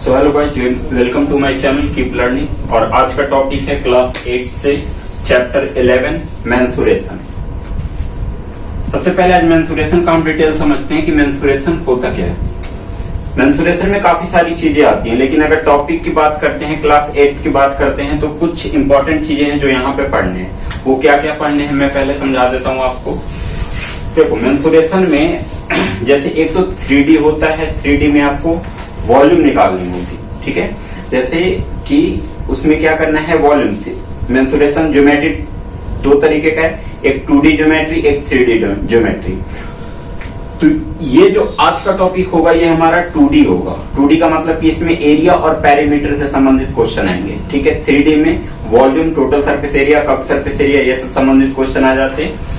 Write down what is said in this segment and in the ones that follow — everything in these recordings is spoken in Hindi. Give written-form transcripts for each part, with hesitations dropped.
So hello guys, welcome to my channel keep learning. और आज का टॉपिक है क्लास 8 से चैप्टर 11 मेंसुरेशन। सबसे पहले आज मेंसुरेशन का हम डिटेल समझते हैं कि मेंसुरेशन होता क्या है। मेंसुरेशन में काफी सारी चीजें आती हैं, लेकिन अगर टॉपिक की बात करते हैं, क्लास 8 की बात करते हैं, तो कुछ इंपॉर्टेंट चीजें हैं जो यहाँ पे पढ़ने हैं। वो क्या क्या पढ़ने हैं मैं पहले समझा देता हूँ आपको। देखो, मेंसुरेशन में जैसे एक तो 3D होता है, 3D में आपको वॉल्यूम निकालनी होगी, ठीक है। जैसे कि उसमें क्या करना है, वॉल्यूम से मेंसुरेशन ज्योमेट्री दो तरीके का है, एक 2D ज्योमेट्री, एक 3D ज्योमेट्री। तो ये जो आज का टॉपिक होगा ये हमारा 2D होगा। 2D का मतलब कि इसमें एरिया और पैरामीटर से संबंधित क्वेश्चन आएंगे, ठीक है। 3D में volume, total surface area, cup surface area, ये सब संबंधित क्वेश्चन आ जाते हैं।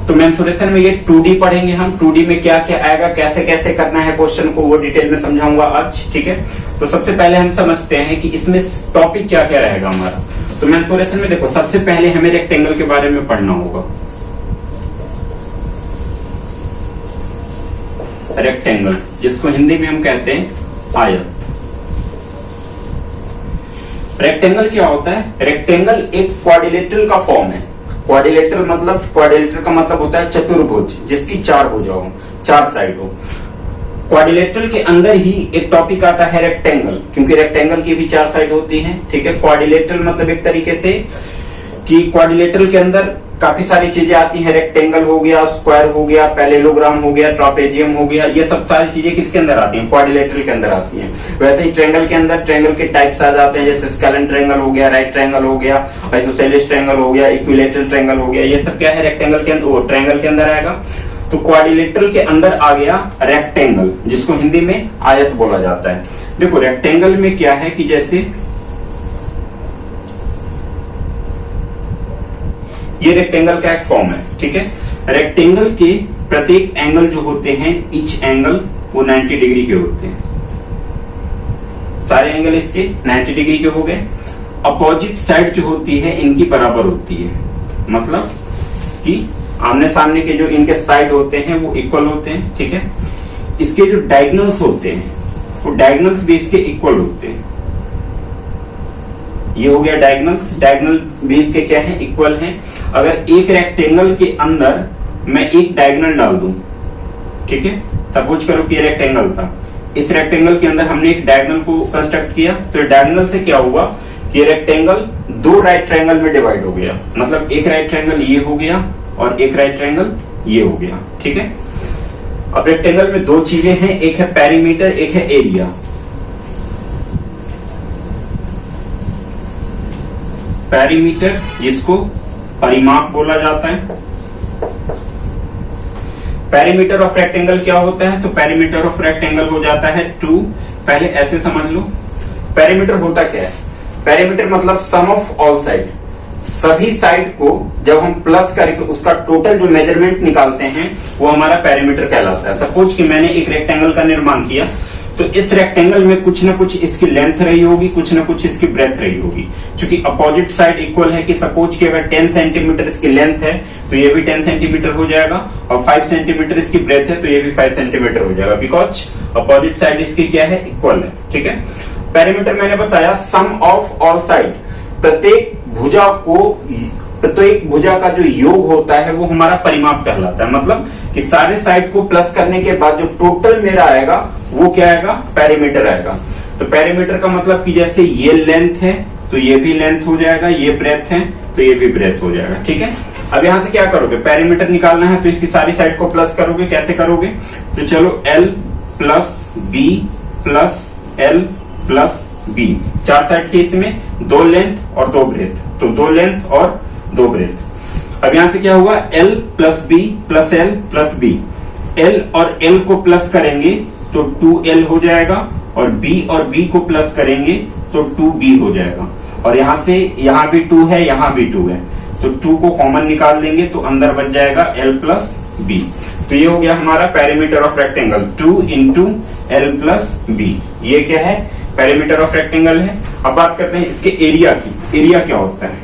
तो मेंसुरेशन में ये 2D पढ़ेंगे हम। 2D में क्या क्या आएगा, कैसे कैसे करना है क्वेश्चन को, वो डिटेल में समझाऊंगा आज, ठीक है। तो सबसे पहले हम समझते हैं कि इसमें टॉपिक क्या क्या रहेगा हमारा। तो मेंसुरेशन में देखो, सबसे पहले हमें रेक्टेंगल के बारे में पढ़ना होगा। रेक्टेंगल, जिसको हिंदी में हम कहते हैं आयत। रेक्टेंगल क्या होता है? रेक्टेंगल एक क्वाड्रिलेटरल का फॉर्म है। क्वाड्रिलेटरल का मतलब होता है चतुर्भुज, जिसकी 4 भुजा हो, 4 साइड हो। क्वाड्रिलेटरल के अंदर ही एक टॉपिक आता है रेक्टेंगल, क्योंकि रेक्टेंगल की भी 4 साइड होती हैं, ठीक है। क्वाड्रिलेटरल मतलब एक तरीके से कि क्वाड्रिलेटरल के अंदर काफी सारी चीजें आती हैं। रेक्टेंगल हो गया, स्क्वायर हो गया, पैरेललोग्राम हो गया, ट्रापेजियम हो गया, ये सब सारी चीजें किसके अंदर आती हैं? क्वाड्रिलेटरल के अंदर आती हैं। वैसे ही ट्रायंगल के अंदर ट्रायंगल के टाइप्स आ जाते हैं, जैसे स्केलेन ट्रायंगल हो गया, राइट ट्रायंगल हो गया, आइसोसेलेस ट्रायंगल हो गया, इक्विलैटरल ट्रायंगल हो गया। ये सब क्या है? रेक्टेंगल के अंदर, ट्रायंगल के अंदर आएगा। तो क्वाड्रिलेटरल के अंदर आ गया रेक्टेंगल, जिसको हिंदी में आयत बोला जाता है। देखो, रेक्टेंगल में क्या है कि जैसे ये रेक्टेंगल का एक फॉर्म है, ठीक है। रेक्टेंगल के प्रत्येक एंगल जो होते हैं, ईच एंगल वो 90 डिग्री के होते हैं। सारे एंगल इसके 90 डिग्री के हो गए। अपोजिट साइड जो होती है इनकी बराबर होती है, मतलब कि आमने सामने के जो इनके साइड होते हैं वो इक्वल होते हैं, ठीक है। इसके जो डायगोनल्स होते हैं वो डायगोनल्स भी इसके इक्वल होते हैं। ये हो गया डायगोनल्स। डायगोनल बेस के क्या है? इक्वल हैं। अगर एक रेक्टेंगल के अंदर मैं एक डायगोनल डाल दूं, ठीक है, सपोज करो कि ये रेक्टेंगल था, इस रेक्टेंगल के अंदर हमने एक डायगोनल को कंस्ट्रक्ट किया, तो डायगोनल से क्या हुआ कि ये रेक्टेंगल 2 राइट ट्रायंगल में डिवाइड हो गया। मतलब एक राइट ट्रायंगल ये हो गया और एक राइट ट्रायंगल ये हो गया, ठीक है। अब रेक्टेंगल में 2 चीजें हैं, एक है पेरीमीटर, एक है एरिया। पेरीमीटर, जिसको परिमाप बोला जाता है। पेरीमीटर ऑफ रेक्टेंगल क्या होता है? तो पेरीमीटर ऑफ रेक्टेंगल हो जाता है 2। पहले ऐसे समझ लो, पेरीमीटर होता क्या है? पेरीमीटर मतलब सम ऑफ ऑल साइड, सभी साइड को जब हम प्लस करके उसका टोटल जो मेजरमेंट निकालते हैं वो हमारा पेरीमीटर कहलाता है। सपोज कि मैंने एक रेक्टेंगल का निर्माण किया, तो इस रेक्टेंगल में कुछ ना कुछ इसकी लेंथ रही होगी, कुछ ना कुछ इसकी ब्रेथ रही होगी। क्योंकि अपोजिट साइड इक्वल है, कि सपोज कि अगर 10 सेंटीमीटर इसकी लेंथ है तो ये भी 10 सेंटीमीटर हो जाएगा, और 5 सेंटीमीटर इसकी ब्रेथ है तो ये भी 5 सेंटीमीटर हो जाएगा, बिकॉज अपोजिट साइड इसकी क्या है? इक्वल है, ठीक है। पेरीमीटर मैंने बताया सम ऑफ ऑल साइड, प्रत्येक भुजा का जो योग होता है वो हमारा परिमाप कहलाता है। मतलब कि सारे साइड को प्लस करने के बाद जो टोटल मेरा आएगा वो क्या आएगा? पेरीमीटर आएगा। तो पेरीमीटर का मतलब कि जैसे ये लेंथ है तो ये भी लेंथ हो जाएगा, ये ब्रेथ है तो ये भी ब्रेथ हो जाएगा, ठीक है। अब यहां से क्या करोगे? पेरीमीटर निकालना है तो इसकी सारी साइड को प्लस करोगे। कैसे करोगे? तो चलो L plus B plus L plus B, 4 side थी, इसमें 2 लेंथ और 2 ब्रेथ, तो 2 लेंथ और 2 ब्रेथ। अब यहां से क्या हुआ? L plus B plus L plus B। L और L को प्लस करेंगे तो 2L हो जाएगा, और B और B को प्लस करेंगे तो 2B हो जाएगा। और यहां से यहां भी 2 है, यहां भी 2 है, तो 2 को कॉमन निकाल लेंगे तो अंदर बच जाएगा L प्लस B। तो ये हो गया हमारा perimeter of rectangle, 2 into L plus B। ये क्या है? पेरीमीटर ऑफ रेक्टेंगल है। अब बात करते हैं इसके एरिया की। एरिया क्या होता है?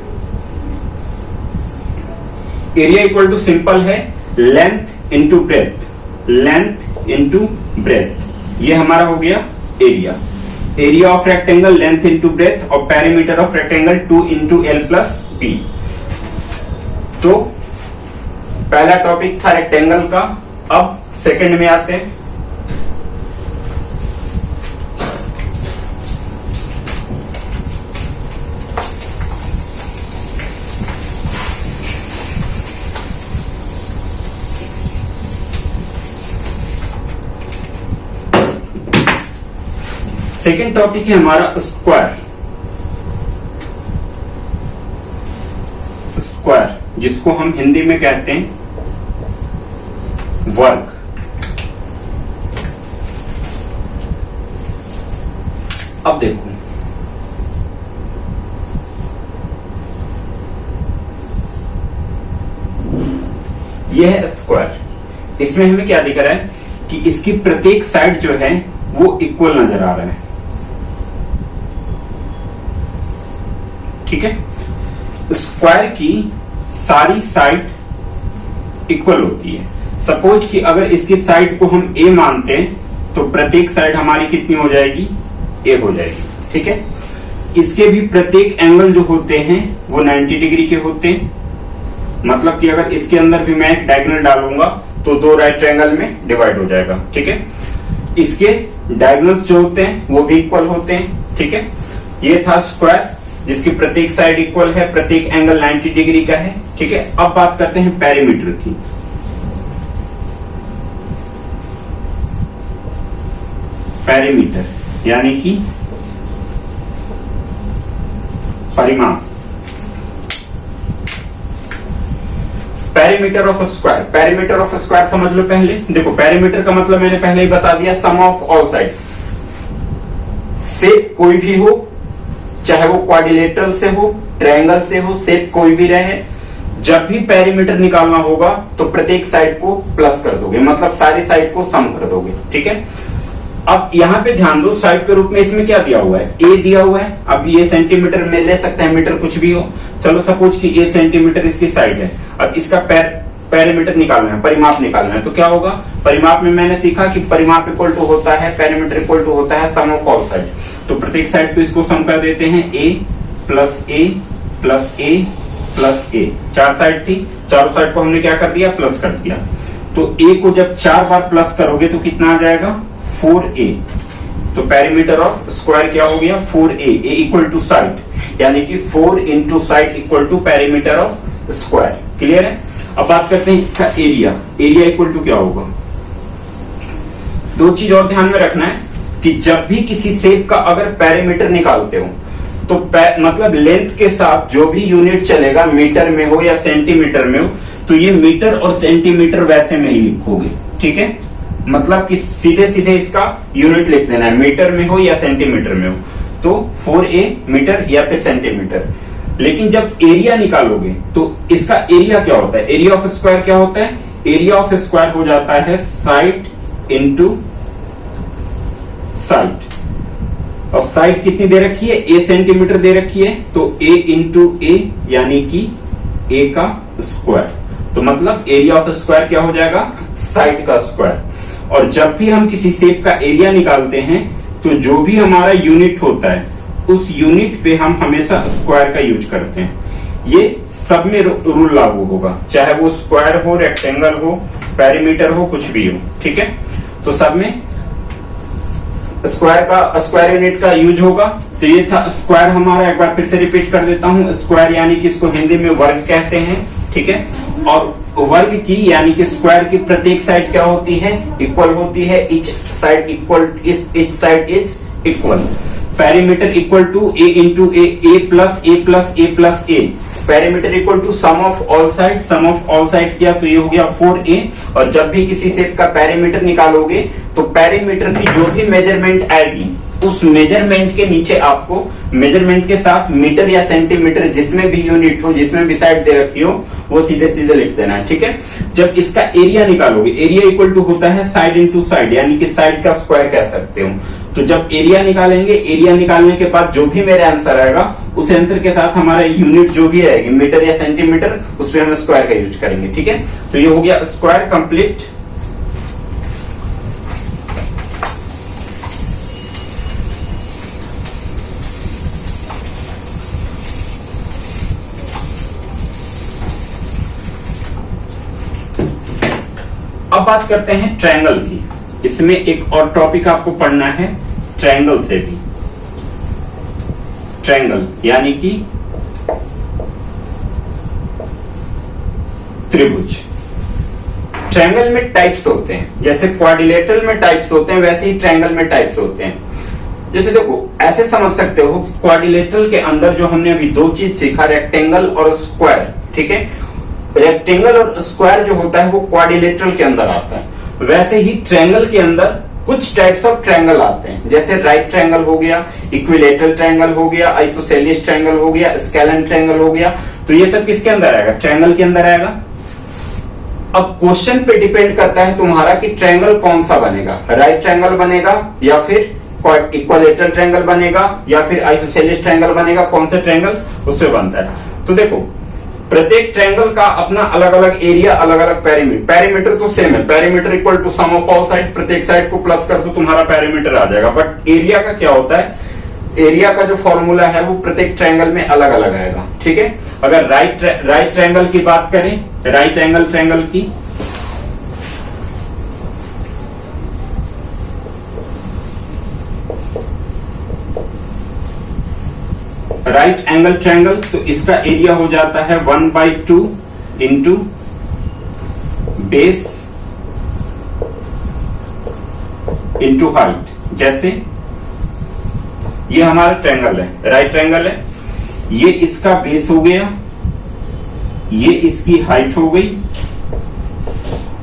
एरिया इक्वल टू सिंपल है length into breadth, length into breadth, ये हमारा हो गया area. Area of rectangle length into breadth और perimeter of rectangle 2 into L plus B. तो पहला टॉपिक था रेक्टेंगल का। अब सेकंड में आते हैं। सेकेंड टॉपिक है हमारा स्क्वायर। स्क्वायर जिसको हम हिंदी में कहते हैं वर्ग। अब देखो, यह है स्क्वायर। इसमें हमें क्या दिख रहा है कि इसकी प्रत्येक साइड जो है वो इक्वल नजर आ रहा है। ठीक है, स्क्वायर की सारी साइड इक्वल होती है। सपोज कि अगर इसकी साइड को हम ए मानते हैं तो प्रत्येक साइड हमारी कितनी हो जाएगी, ए हो जाएगी। ठीक है, इसके भी प्रत्येक एंगल जो होते हैं वो 90 डिग्री के होते हैं। मतलब कि अगर इसके अंदर भी मैं एक डायगोनल डालूंगा तो दो राइट ट्रायंगल में डिवाइड हो जाएगा। ठीक है, इसके डायगोनल्स जो होते हैं वो भी इक्वल होते हैं। ठीक है, ये था स्क्वायर जिसकी प्रत्येक साइड इक्वल है, प्रत्येक एंगल 90 डिग्री का है। ठीक है, अब बात करते हैं पेरीमीटर की। पेरीमीटर यानी कि परिमाप। Perimeter of square. Perimeter of square समझ लो पहले। देखो, पेरीमीटर का मतलब मैंने पहले ही बता दिया, सम ऑफ ऑल साइड्स। शेप कोई भी हो, चाहे वो क्वाड्रिलेटरल से हो, ट्रायंगल से हो, शेप कोई भी रहे, जब भी पेरीमीटर निकालना होगा तो प्रत्येक साइड को प्लस कर दोगे, मतलब सारी साइड को सम कर दोगे। ठीक है, अब यहाँ पे ध्यान दो, साइड के रूप में इसमें क्या दिया हुआ है, ए दिया हुआ है। अब ये सेंटीमीटर में ले सकते हैं, मीटर कुछ भी हो। चलो सपोज कि ए सेंटीमीटर इसकी साइड है। अब इसका पेरीमीटर निकालना है, परिमाप निकालना है, तो क्या होगा, परिमाप में मैंने सीखा कि परिमाप इक्वल टू होता है, पेरीमीटर इक्वल टू होता है सम ऑफ ऑल साइड। तो प्रत्येक साइड को इसको सम कर देते हैं, ए plus A plus A plus ए। चार साइड थी, चारों साइड को हमने क्या कर दिया, प्लस कर दिया। तो ए को जब 4 बार प्लस करोगे तो कितना आ जाएगा, 4a। तो पेरीमीटर ऑफ स्क्वायर क्या हो गया, 4a। A equal to side, यानी कि 4 into side equal to perimeter of square. Clear है। अब बात करते हैं इसका एरिया। एरिया इक्वल टू क्या होगा, दो चीज और ध्यान में रखना है कि जब भी किसी शेप का अगर पेरीमीटर निकालते हो तो मतलब लेंथ के साथ जो भी यूनिट चलेगा, मीटर में हो या सेंटीमीटर में हो, तो ये मीटर और सेंटीमीटर वैसे में ही लिखोगे। ठीक है, मतलब कि सीधे सीधे इसका यूनिट लिख देना है, मीटर में हो या सेंटीमीटर में हो। तो 4a मीटर या फिर सेंटीमीटर। लेकिन जब एरिया निकालोगे तो इसका एरिया क्या होता है, एरिया ऑफ स्क्वायर क्या होता है, एरिया ऑफ स्क्वायर हो जाता है साइड इंटू साइड। और साइड कितनी दे रखी है, ए सेंटीमीटर दे रखी है, तो ए इंटू ए यानी कि ए का स्क्वायर। तो मतलब एरिया ऑफ स्क्वायर क्या हो जाएगा, साइड का स्क्वायर। और जब भी हम किसी शेप का एरिया निकालते हैं तो जो भी हमारा यूनिट होता है उस यूनिट पे हम हमेशा स्क्वायर का यूज करते हैं। ये सब में रूल लागू होगा, चाहे वो स्क्वायर हो, रेक्टेंगल हो, पेरीमीटर हो, कुछ भी हो। ठीक है, तो सब में स्क्वायर यूनिट का यूज होगा। तो ये था स्क्वायर हमारा। एक बार फिर से रिपीट कर देता हूं, स्क्वायर यानी कि इसको हिंदी में वर्ग कहते हैं। ठीक है, और वर्ग की यानी कि स्क्वायर की प्रत्येक साइड क्या होती है, इक्वल होती है। Each side equal, each side is equal. Perimeter equal to A into A plus A plus A plus A. Perimeter equal to sum of all side, sum of all side किया तो ये हो गया 4a। और जब भी किसी शेप का पेरीमीटर निकालोगे तो पेरीमीटर की जो भी मेजरमेंट आएगी उस मेजरमेंट के नीचे आपको मेजरमेंट के साथ मीटर या सेंटीमीटर जिसमें भी यूनिट हो, जिसमें भी साइड दे रखी हो, वो सीधे सीधे लिख देना है। ठीक है, जब इसका एरिया निकालोगे, एरिया इक्वल टू होता है साइड इंटू साइड, यानी कि साइड का स्क्वायर कह सकते हो। तो जब एरिया निकालेंगे, एरिया निकालने के बाद जो भी मेरा आंसर आएगा उस आंसर के साथ हमारा यूनिट जो भी आएगी, मीटर या सेंटीमीटर, उस पर हम स्क्वायर का यूज करेंगे। ठीक है, तो ये हो गया स्क्वायर कंप्लीट। बात करते हैं ट्रायंगल की। इसमें एक और टॉपिक आपको पढ़ना है ट्रायंगल से भी। ट्रायंगल यानी कि त्रिभुज। ट्रायंगल में टाइप्स होते हैं, जैसे क्वाड्रिलेटरल में टाइप्स होते हैं वैसे ही ट्रायंगल में टाइप्स होते हैं। जैसे देखो, ऐसे समझ सकते हो कि क्वाड्रिलेटरल के अंदर जो हमने अभी दो चीज सीखा, रेक्टेंगल और स्क्वायर, ठीक है। रेक्टेंगल और स्क्वायर जो होता है वो क्वाड्रिलेटरल के अंदर आता है। वैसे ही ट्रायंगल के अंदर कुछ टाइप्स ऑफ ट्रायंगल आते हैं, जैसे राइट ट्रायंगल हो गया, इक्विलेटरल ट्रायंगल हो गया, आइसोसेलिस ट्रायंगल हो गया, स्केलन ट्रायंगल हो गया। तो ये सब किसके अंदर आएगा? ट्रायंगल के अंदर आएगा। अब क्वेश्चन पे डिपेंड करता है तुम्हारा कि ट्रायंगल कौन सा बनेगा, राइट ट्रायंगल बनेगा या फिर इक्विलेटरल ट्रायंगल बनेगा या फिर आइसोसेलिस ट्रायंगल बनेगा, कौन सा ट्रायंगल उससे बनता है। तो देखो, प्रत्येक ट्रायंगल का अपना अलग अलग एरिया, अलग अलग पेरीमीटर। पेरीमीटर तो सेम है, perimeter equal to sum of all side, प्रत्येक साइड को प्लस कर दो तुम्हारा पेरीमीटर आ जाएगा। बट एरिया का क्या होता है, एरिया का जो फॉर्मूला है वो प्रत्येक ट्रायंगल में अलग अलग आएगा, ठीक है। अगर राइट ट्रायंगल की बात करें, राइट एंगल ट्रायंगल की, राइट एंगल ट्रायंगल, तो इसका एरिया हो जाता है 1/2 इंटू बेस इंटू हाइट। जैसे ये हमारा ट्रायंगल है, राइट ट्रायंगल है, ये इसका बेस हो गया, ये इसकी हाइट हो गई,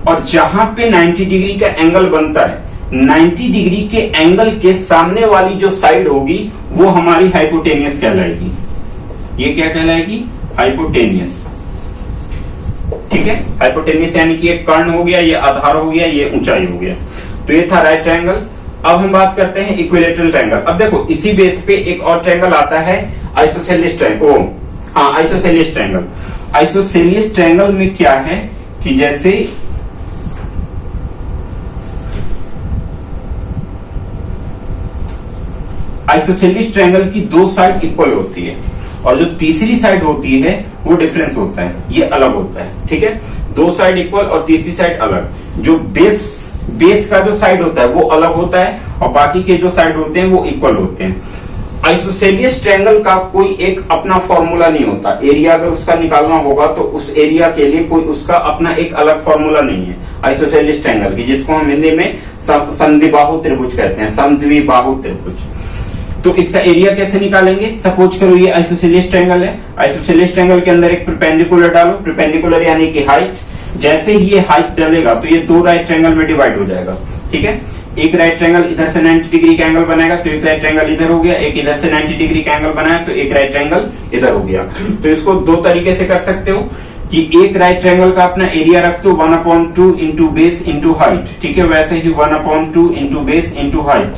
और जहां पे 90 डिग्री का एंगल बनता है, 90 डिग्री के एंगल के सामने वाली जो साइड होगी वो हमारी हाइपोटेनियस कहलाएगी। ये क्या कहलाएगी? हाइपोटेनियस, ठीक है। हाइपोटेनियस यानी कि एक कर्ण हो गया, ये आधार हो गया, ये ऊंचाई हो गया। तो ये था राइट ट्रायंगल। अब हम बात करते हैं इक्विलेटरल ट्रायंगल। अब देखो, इसी बेस पे एक और ट्रायंगल आता है, isosceles triangle. Isosceles triangle. Isosceles triangle में क्या है कि जैसे आइसोसेलिस ट्रायंगल की दो साइड इक्वल होती है और जो तीसरी साइड होती है वो डिफरेंस होता है, ये अलग होता है, ठीक है। दो साइड इक्वल और तीसरी साइड अलग। जो बेस का जो साइड होता है वो अलग होता है और बाकी के जो साइड होते हैं वो इक्वल होते हैं। आइसोसेलिस ट्रायंगल का कोई एक अपना फॉर्मूला नहीं होता। एरिया अगर उसका निकालना होगा तो उस एरिया के लिए कोई उसका अपना एक अलग फॉर्मूला नहीं है आइसोसेलिस ट्रायंगल की, जिसको हम हिंदी में समद्विबाहु त्रिभुज कहते हैं, समद्विबाहु त्रिभुज। तो इसका एरिया कैसे निकालेंगे? सपोज करो ये आइसोसेलिस ट्रायंगल है, आइसोसेलिस ट्रायंगल के अंदर एक परपेंडिकुलर डालो, परपेंडिकुलर यानी कि हाइट। जैसे ही ये हाइट डालेगा तो ये दो राइट ट्रायंगल में डिवाइड हो जाएगा, ठीक है। एक राइट ट्रायंगल इधर से 90 डिग्री का एंगल बनाएगा तो एक राइट ट्रायंगल इधर हो गया, एक इधर से 90 डिग्री का एंगल बनाया तो एक राइट ट्रायंगल इधर हो गया। तो इसको दो तरीके से कर सकते हो कि एक राइट ट्रायंगल का अपना एरिया रख दो 1/2 इंटू बेस इंटू हाइट, ठीक है। वैसे ही 1/2 इंटू बेस इंटू हाइट,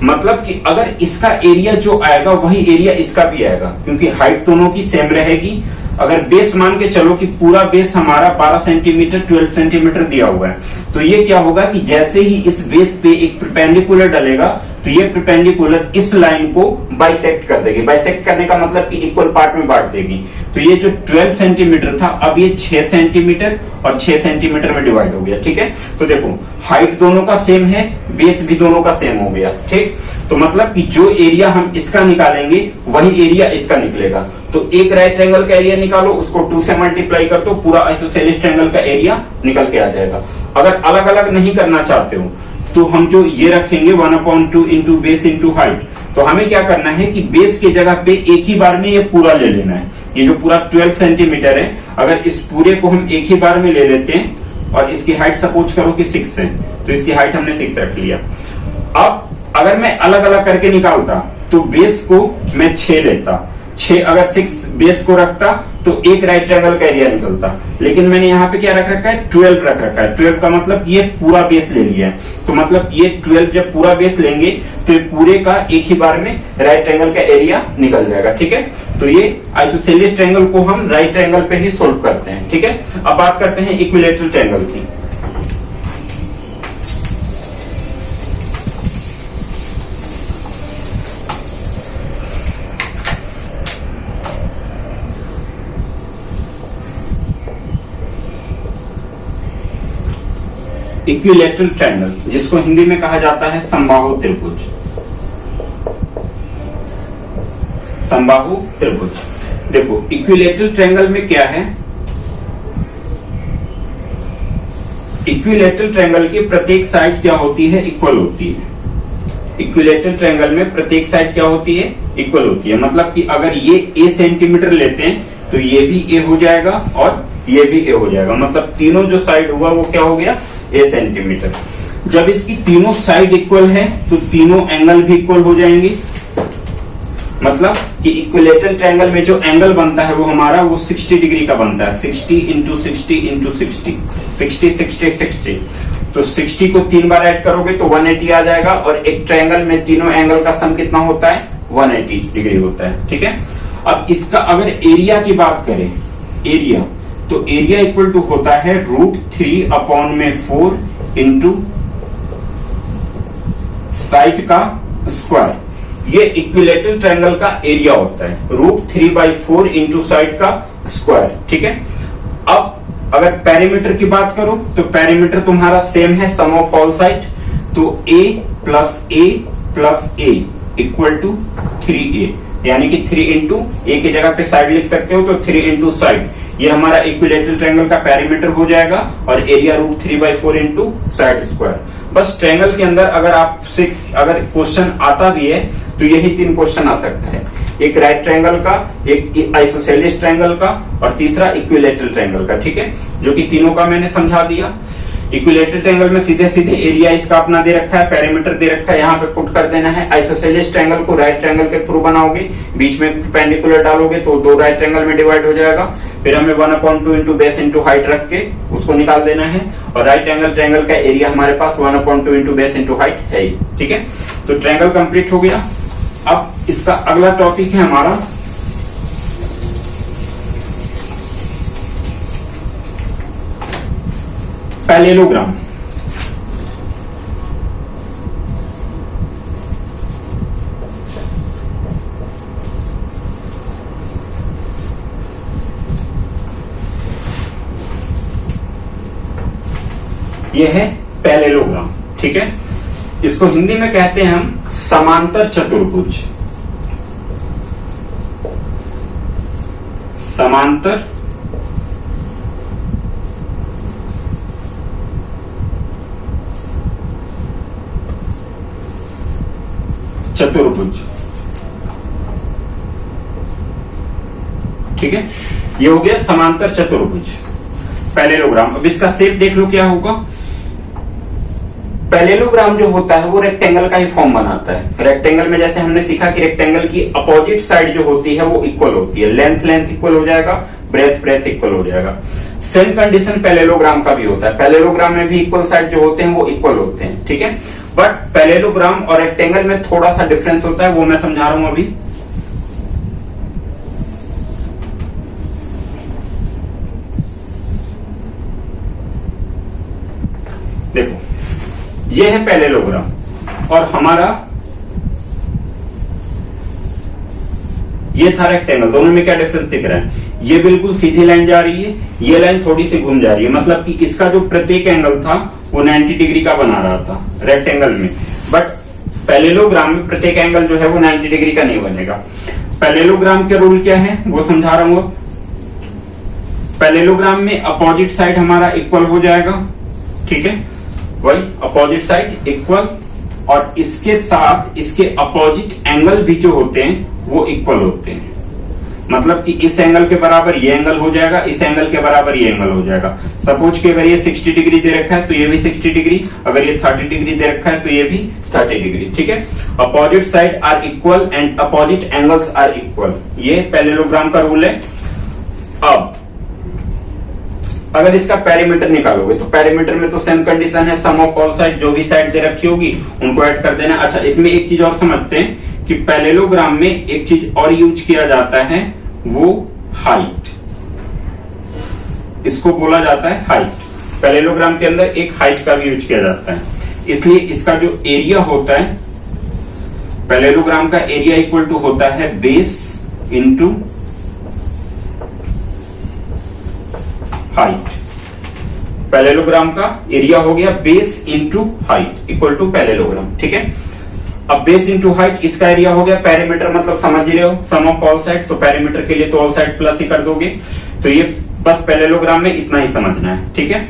मतलब कि अगर इसका एरिया जो आएगा वही एरिया इसका भी आएगा, क्योंकि हाइट दोनों की सेम रहेगी। अगर बेस मान के चलो कि पूरा बेस हमारा 12 सेंटीमीटर 12 सेंटीमीटर दिया हुआ है, तो ये क्या होगा कि जैसे ही इस बेस पे एक परपेंडिकुलर डलेगा तो ये परपेंडिकुलर इस लाइन को बाइसेक्ट कर देगी। बाइसेक्ट करने का मतलब कि इक्वल पार्ट में बांट देगी। तो ये जो 12 सेंटीमीटर था अब ये 6 सेंटीमीटर और 6 सेंटीमीटर में डिवाइड हो गया, ठीक है। तो देखो, हाइट दोनों का सेम है, बेस भी दोनों का सेम हो गया, ठीक। तो मतलब कि जो एरिया हम इसका निकालेंगे वही एरिया इसका निकलेगा। तो एक राइट ट्रायंगल का एरिया निकालो, उसको 2 से मल्टीप्लाई कर दो, पूरा आइसोसेलिस ट्रायंगल का एरिया निकल के आ जाएगा। अगर अलग अलग नहीं करना चाहते हो तो हम जो ये रखेंगे 1/2 इंटू बेस इंटू हाइट, तो हमें क्या करना है कि बेस की जगह पे एक ही बार में ये पूरा ले लेना है। ये जो पूरा 12 सेंटीमीटर है, अगर इस पूरे को हम एक ही बार में ले लेते हैं और इसकी हाइट सपोज करो कि 6 है, तो इसकी हाइट हमने 6 रख लिया। अब अगर मैं अलग अलग करके निकालता तो बेस को मैं 6 लेता, 6 अगर 6 बेस को रखता तो एक राइट ट्रायंगल का एरिया निकलता, लेकिन मैंने यहाँ पे क्या रख रखा है? 12 रख रखा है। 12 का मतलब ये पूरा बेस ले लिया है, तो मतलब ये 12 जब पूरा बेस लेंगे तो ये पूरे का एक ही बार में राइट ट्रायंगल का एरिया निकल जाएगा, ठीक है। तो ये आइसोसेलिस ट्रायंगल को हम राइट ट्रायंगल पे ही सोल्व करते हैं, ठीक है। अब बात करते हैं इक्विलेटरल ट्रायंगल की। इक्विलैटरल ट्रायंगल, जिसको हिंदी में कहा जाता है समबाहु त्रिभुज। समबाहु त्रिभुज। देखो इक्विलैटरल ट्रायंगल में क्या है, इक्विलैटरल ट्रायंगल की प्रत्येक साइड क्या होती है, इक्वल होती है। इक्विलैटरल ट्रायंगल में प्रत्येक साइड क्या होती है, इक्वल होती है। मतलब कि अगर ये a सेंटीमीटर लेते हैं तो ये भी a हो जाएगा और ये भी a हो जाएगा। मतलब तीनों जो साइड हुआ वो क्या हो गया, a सेंटीमीटर। जब इसकी तीनों साइड इक्वल है तो तीनों एंगल भी इक्वल हो जाएंगे। मतलब कि इक्विलैटरल ट्रायंगल में जो एंगल बनता है वो हमारा वो 60 डिग्री का बनता है। 60 इंटू 60 इंटू 60, 60 60 60। तो 60 को 3 बार ऐड करोगे तो 180 आ जाएगा। और एक ट्रायंगल में तीनों एंगल का सम कितना होता है, 180 डिग्री होता है। ठीक है। अब इसका अगर एरिया की बात करें, एरिया, तो एरिया इक्वल टू होता है √3/4 इंटू साइड का स्क्वायर। ये इक्विलैटरल ट्रायंगल का एरिया होता है, √3/4 इंटू साइड का स्क्वायर। ठीक है। अब अगर पेरीमीटर की बात करो तो पेरीमीटर तुम्हारा सेम है, सम ऑफ ऑल साइड। तो a plus a plus a equal to 3a, यानी कि 3 इंटू a की जगह पे साइड लिख सकते हो तो 3 इंटू साइड। ये हमारा इक्विलैटरल ट्रायंगल का पेरीमीटर हो जाएगा और एरिया √3/4 इंटू साइड स्क्वायर। बस ट्रायंगल के अंदर अगर आपसे अगर क्वेश्चन आता भी है तो यही 3 क्वेश्चन आ सकता है, एक राइट ट्रायंगल का, एक आइसोसेलेस ट्रायंगल का और तीसरा इक्विलैटरल ट्रायंगल का। ठीक है, जो कि तीनों का मैंने समझा दिया। इक्विलैटरल ट्रायंगल में सीधे सीधे एरिया इसका अपना दे रखा है, पेरीमीटर दे रखा है, यहाँ पे पुट कर देना है। आइसोसेलेस ट्रायंगल को राइट ट्रायंगल के थ्रू बनाओगे, बीच में परपेंडिकुलर डालोगे तो 2 राइट ट्रायंगल में डिवाइड हो जाएगा। फिर हमें 1/2 इंटू बेस इंटू हाइट रख के उसको निकाल देना है। और राइट एंगल ट्रायंगल का एरिया हमारे पास 1/2 इंटू बेस इंटू हाइट है। ठीक है, तो ट्रायंगल कंप्लीट हो गया। अब इसका अगला टॉपिक है हमारा पैरेललोग्राम। यह है पैरेललोग्राम। ठीक है, इसको हिंदी में कहते हैं हम समांतर चतुर्भुज। समांतर चतुर्भुज। ठीक है, ये हो गया समांतर चतुर्भुज, पैरेललोग्राम। अब इसका शेप देख लो क्या होगा। पैरेललोग्राम जो होता है वो रेक्टेंगल का ही फॉर्म बनाता है। रेक्टेंगल में जैसे हमने सीखा कि रेक्टेंगल की अपोजिट साइड जो होती है वो इक्वल होती है, लेंथ लेंथ इक्वल हो जाएगा, ब्रेथ ब्रेथ इक्वल हो जाएगा। सेम कंडीशन पैरेललोग्राम का भी होता है। पैरेललोग्राम में भी इक्वल साइड जो होते हैं वो इक्वल होते हैं। ठीक है, बट पैरेललोग्राम और रेक्टेंगल में थोड़ा सा डिफरेंस होता है, वो मैं समझा रहा हूं अभी। देखो, ये है पैरेललोग्राम और हमारा ये था रेक्टेंगल। दोनों में क्या डिफरेंस दिख रहा है, ये बिल्कुल सीधी लाइन जा रही है, ये लाइन थोड़ी सी घूम जा रही है। मतलब कि इसका जो प्रत्येक एंगल था वो 90 डिग्री का बना रहा था रेक्टेंगल में, बट पैरेललोग्राम में प्रत्येक एंगल जो है वो 90 डिग्री का नहीं बनेगा। पैरेललोग्राम के रूल क्या है वो समझा रहा हूं। पैरेललोग्राम में अपोजिट साइड हमारा इक्वल हो जाएगा। ठीक है, वही अपोजिट साइड इक्वल, और इसके साथ इसके अपोजिट एंगल भी जो होते हैं वो इक्वल होते हैं। मतलब कि इस एंगल के बराबर ये एंगल हो जाएगा, इस एंगल के बराबर ये एंगल हो जाएगा। सपोज कि अगर ये 60 डिग्री दे रखा है तो ये भी 60 डिग्री, अगर ये 30 डिग्री दे रखा है तो ये भी 30 डिग्री। ठीक है, opposite side are equal and opposite angles are equal, ये पैरेललोग्राम का रूल है। अब अगर इसका पेरीमीटर निकालोगे तो पेरीमीटर में तो सेम कंडीशन है, सम ऑफ ऑल साइड, जो भी साइड दे रखी होगी उनको ऐड कर देना। अच्छा, इसमें एक चीज और समझते हैं कि पैरेललोग्राम में एक चीज और यूज किया जाता है, वो हाइट। इसको बोला जाता है हाइट। पैरेललोग्राम के अंदर एक हाइट का भी यूज किया जाता है, इसलिए इसका जो एरिया होता है पैरेललोग्राम का एरिया इक्वल टू होता है बेस इंटू हाइट। पैरेललोग्राम का एरिया हो गया base into height equal to parallelogram, ठीक है। अब बेस इंटू हाइट इसका एरिया हो गया, पेरीमीटर मतलब समझ ही रहे हो, सम ऑफ ऑल साइड, तो पेरीमीटर के लिए तो ऑल साइड प्लस ही कर दोगे, तो ये बस पैरेललोग्राम में इतना ही समझना है, ठीक है।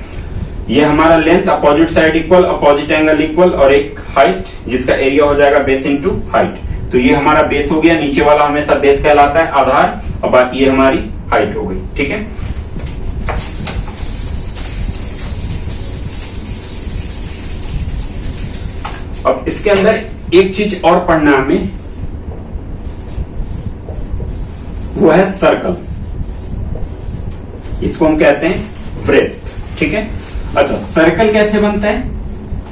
ये हमारा length opposite side equal, opposite angle equal और एक हाइट जिसका एरिया हो जाएगा बेस इंटू हाइट, तो ये हमारा बेस हो गया, नीचे वाला हमेशा बेस कहलाता है, आधार, और बाकी ये हमारी हाइट हो गई, ठीक है। अब इसके अंदर एक चीज और पढ़ना हमें, वो है सर्कल, इसको हम कहते हैं वृत्त, ठीक है। अच्छा, सर्कल कैसे बनता है?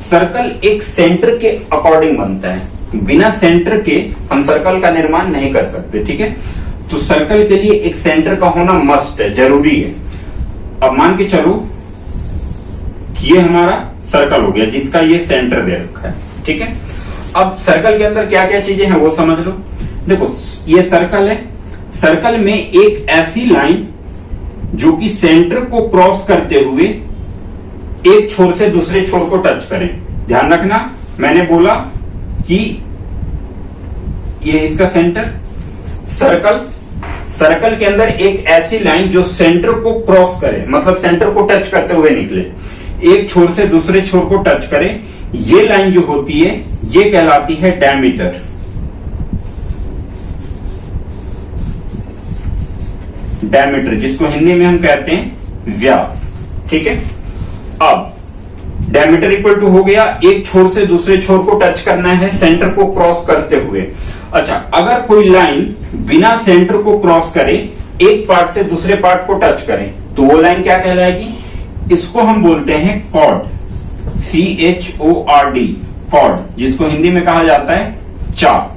सर्कल एक सेंटर के अकॉर्डिंग बनता है, बिना सेंटर के हम सर्कल का निर्माण नहीं कर सकते, ठीक है। तो सर्कल के लिए एक सेंटर का होना मस्ट है, जरूरी है। अब मान के चलो कि ये हमारा सर्कल हो गया जिसका ये सेंटर दे रखा है, ठीक है। अब सर्कल के अंदर क्या क्या चीजें हैं वो समझ लो। देखो, ये सर्कल है, सर्कल में एक ऐसी लाइन जो कि सेंटर को क्रॉस करते हुए एक छोर से दूसरे छोर को टच करे। ध्यान रखना, मैंने बोला कि ये इसका सेंटर, सर्कल के अंदर एक ऐसी लाइन जो सेंटर को क्रॉस करे, मतलब सेंटर को टच करते हुए निकले, एक छोर से दूसरे छोर को टच करे, ये लाइन जो होती है ये कहलाती है डायमीटर। डायमीटर जिसको हिंदी में हम कहते हैं व्यास, ठीक है। अब डायमीटर इक्वल टू हो गया, एक छोर से दूसरे छोर को टच करना है सेंटर को क्रॉस करते हुए। अच्छा, अगर कोई लाइन बिना सेंटर को क्रॉस करे एक पार्ट से दूसरे पार्ट को टच करे तो वो लाइन क्या कहलाएगी? इसको हम बोलते हैं कॉर्ड, CHORD, कॉर्ड, जिसको हिंदी में कहा जाता है चाप,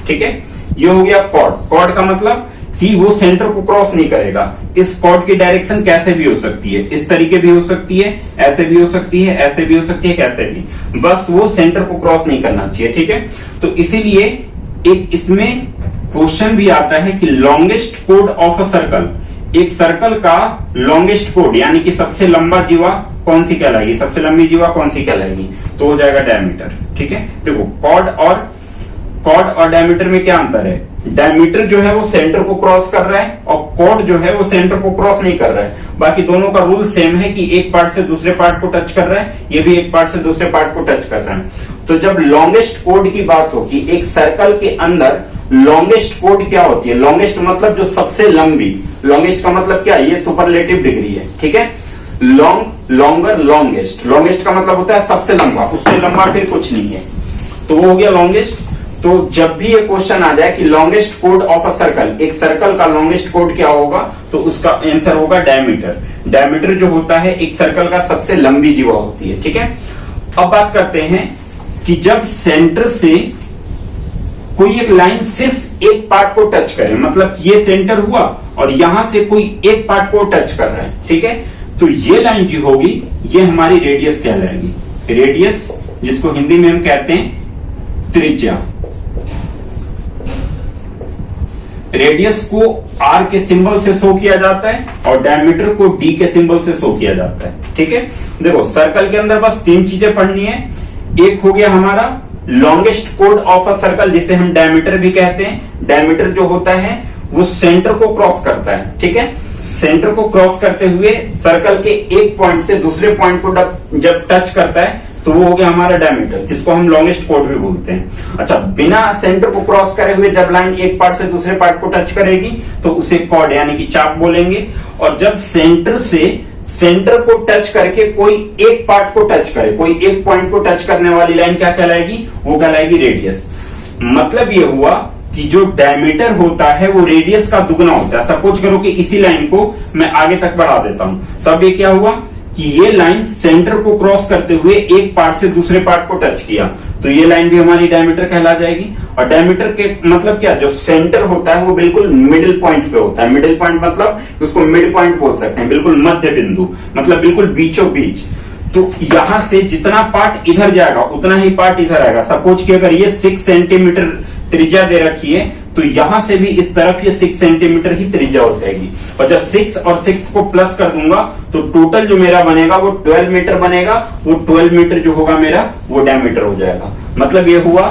ठीक है। ये हो गया कॉर्ड। कॉर्ड का मतलब कि वो सेंटर को क्रॉस नहीं करेगा। इस कॉर्ड की डायरेक्शन कैसे भी हो सकती है, इस तरीके भी हो सकती है, ऐसे भी हो सकती है, ऐसे भी हो सकती है, कैसे भी, बस वो सेंटर को क्रॉस नहीं करना चाहिए, ठीक है। तो इसीलिए एक इसमें क्वेश्चन भी आता है कि longest code of a circle, एक सर्कल का लॉन्गेस्ट कोड यानी कि सबसे लंबा जीवा कौन सी कहलाएगी, सबसे लंबी जीवा कौन सी कहलाएगी, तो हो जाएगा डायमीटर, ठीक है। देखो, कॉर्ड और डायमीटर में क्या अंतर है? डायमीटर जो है वो सेंटर को क्रॉस कर रहा है और कॉर्ड जो है वो सेंटर को क्रॉस नहीं कर रहा है। बाकी दोनों का रूल सेम है कि एक पार्ट से दूसरे पार्ट को टच कर रहा है, ये भी एक पार्ट से दूसरे पार्ट को टच कर रहा है। तो जब लॉन्गेस्ट कोड की बात होगी, एक सर्कल के अंदर लॉन्गेस्ट कोड क्या होती है? लॉन्गेस्ट मतलब जो सबसे लंबी, लॉन्गेस्ट का मतलब क्या है? ये सुपरलेटिव डिग्री है, ठीक है। लॉन्ग, लॉन्गर, लॉन्गेस्ट, लॉन्गेस्ट का मतलब होता है सबसे लंबा, उससे लंबा फिर कुछ नहीं है, तो वो हो गया लॉन्गेस्ट। तो जब भी ये क्वेश्चन आ जाए कि longest code of a circle, एक सर्कल का लॉन्गेस्ट कोड क्या होगा, तो उसका आंसर होगा डायमीटर। डायमीटर जो होता है एक सर्कल का सबसे लंबी जीवा होती है, ठीक है। अब बात करते हैं कि जब सेंटर से कोई एक लाइन सिर्फ एक पार्ट को टच करे, मतलब ये सेंटर हुआ और यहां से कोई एक पार्ट को टच कर रहा है, ठीक है, तो ये लाइन जो होगी ये हमारी रेडियस कहलाएगी। रेडियस जिसको हिंदी में हम कहते हैं त्रिज्या। रेडियस को R के सिंबल से शो किया जाता है और डायमीटर को D के सिंबल से शो किया जाता है, ठीक है। देखो, सर्कल के अंदर बस तीन चीजें पढ़नी है। एक हो गया हमारा longest code of a circle, जिसे हम डायमीटर भी कहते हैं। डायमीटर जो होता है वो सेंटर को क्रॉस करता है, ठीक है। सेंटर को क्रॉस करते हुए सर्कल के एक पॉइंट से दूसरे पॉइंट को जब टच करता है तो वो हो गया हमारा डायमीटर, जिसको हम लॉन्गेस्ट कोड भी बोलते हैं। अच्छा, बिना सेंटर को क्रॉस करे हुए जब लाइन एक पार्ट से दूसरे पार्ट को टच करेगी तो उसे कॉर्ड यानी कि चाप बोलेंगे। और जब सेंटर से सेंटर को टच करके कोई एक पार्ट को टच करे, कोई एक पॉइंट को टच करने वाली लाइन क्या कहलाएगी? वो कहलाएगी रेडियस। मतलब ये हुआ कि जो डायमीटर होता है वो रेडियस का दुगना होता है। सपोज करो कि इसी लाइन को मैं आगे तक बढ़ा देता हूं, तब ये क्या हुआ कि ये लाइन सेंटर को क्रॉस करते हुए एक पार्ट से दूसरे पार्ट को टच किया, तो ये लाइन भी हमारी डायमीटर कहला जाएगी। और डायमीटर के मतलब क्या? जो सेंटर होता है वो बिल्कुल मिडिल पॉइंट पे होता है। मिडिल पॉइंट मतलब उसको मिड पॉइंट बोल सकते हैं, बिल्कुल मध्य बिंदु, मतलब बिल्कुल बीचों बीच। तो यहां से जितना पार्ट इधर जाएगा उतना ही पार्ट इधर आएगा। सपोज कि अगर ये 6 सेंटीमीटर त्रिज्या दे रखी है तो यहां से भी इस तरफ ये 6 सेंटीमीटर ही त्रिज्या हो जाएगी। और जब 6 और 6 को प्लस कर दूंगा तो टोटल जो मेरा बनेगा वो 12 मीटर बनेगा। वो 12 मीटर जो होगा मेरा वो डायमीटर हो जाएगा। मतलब ये हुआ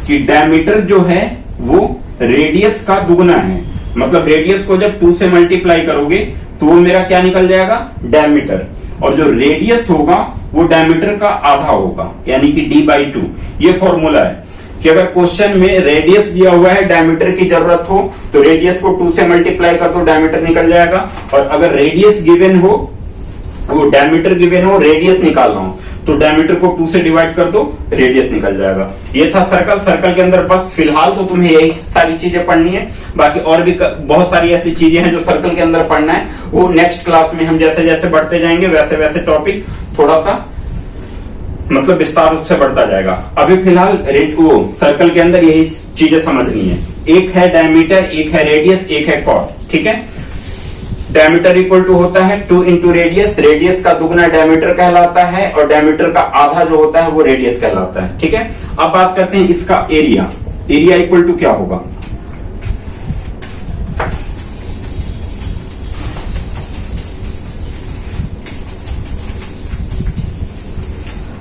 कि डायमीटर जो है वो रेडियस का दुगना है। मतलब रेडियस को जब 2 से मल्टीप्लाई करोगे तो वो मेरा क्या निकल जाएगा, डायमीटर। और जो रेडियस होगा वो डायमीटर का आधा होगा, यानी कि d/2। ये फॉर्मूला है कि अगर क्वेश्चन में रेडियस दिया हुआ है, डायमीटर की जरूरत हो तो रेडियस को 2 से मल्टीप्लाई कर दो, डायमीटर निकल जाएगा। और अगर रेडियस गिवन हो, वो डायमीटर गिवन हो, रेडियस निकालना हो तो डायमीटर को 2 से डिवाइड कर दो, रेडियस निकल जाएगा। ये था सर्कल। सर्कल के अंदर बस फिलहाल तो तुम्हें यही सारी चीजें पढ़नी है। बाकी और भी बहुत सारी ऐसी चीजें हैं जो सर्कल के अंदर पढ़ना है। वो नेक्स्ट क्लास में हम जैसे जैसे बढ़ते जाएंगे वैसे वैसे टॉपिक थोड़ा सा मतलब विस्तार रूप से बढ़ता जाएगा। अभी फिलहाल वो सर्कल के अंदर यही चीजें समझनी है। एक है डायमीटर, एक है रेडियस, एक है कॉर्ड। ठीक है। डायमीटर इक्वल टू होता है 2 इंटू रेडियस। रेडियस का दुगना डायमीटर कहलाता है और डायमीटर का आधा जो होता है वो रेडियस कहलाता है। ठीक है। अब बात करते हैं इसका एरिया। एरिया इक्वल टू क्या होगा,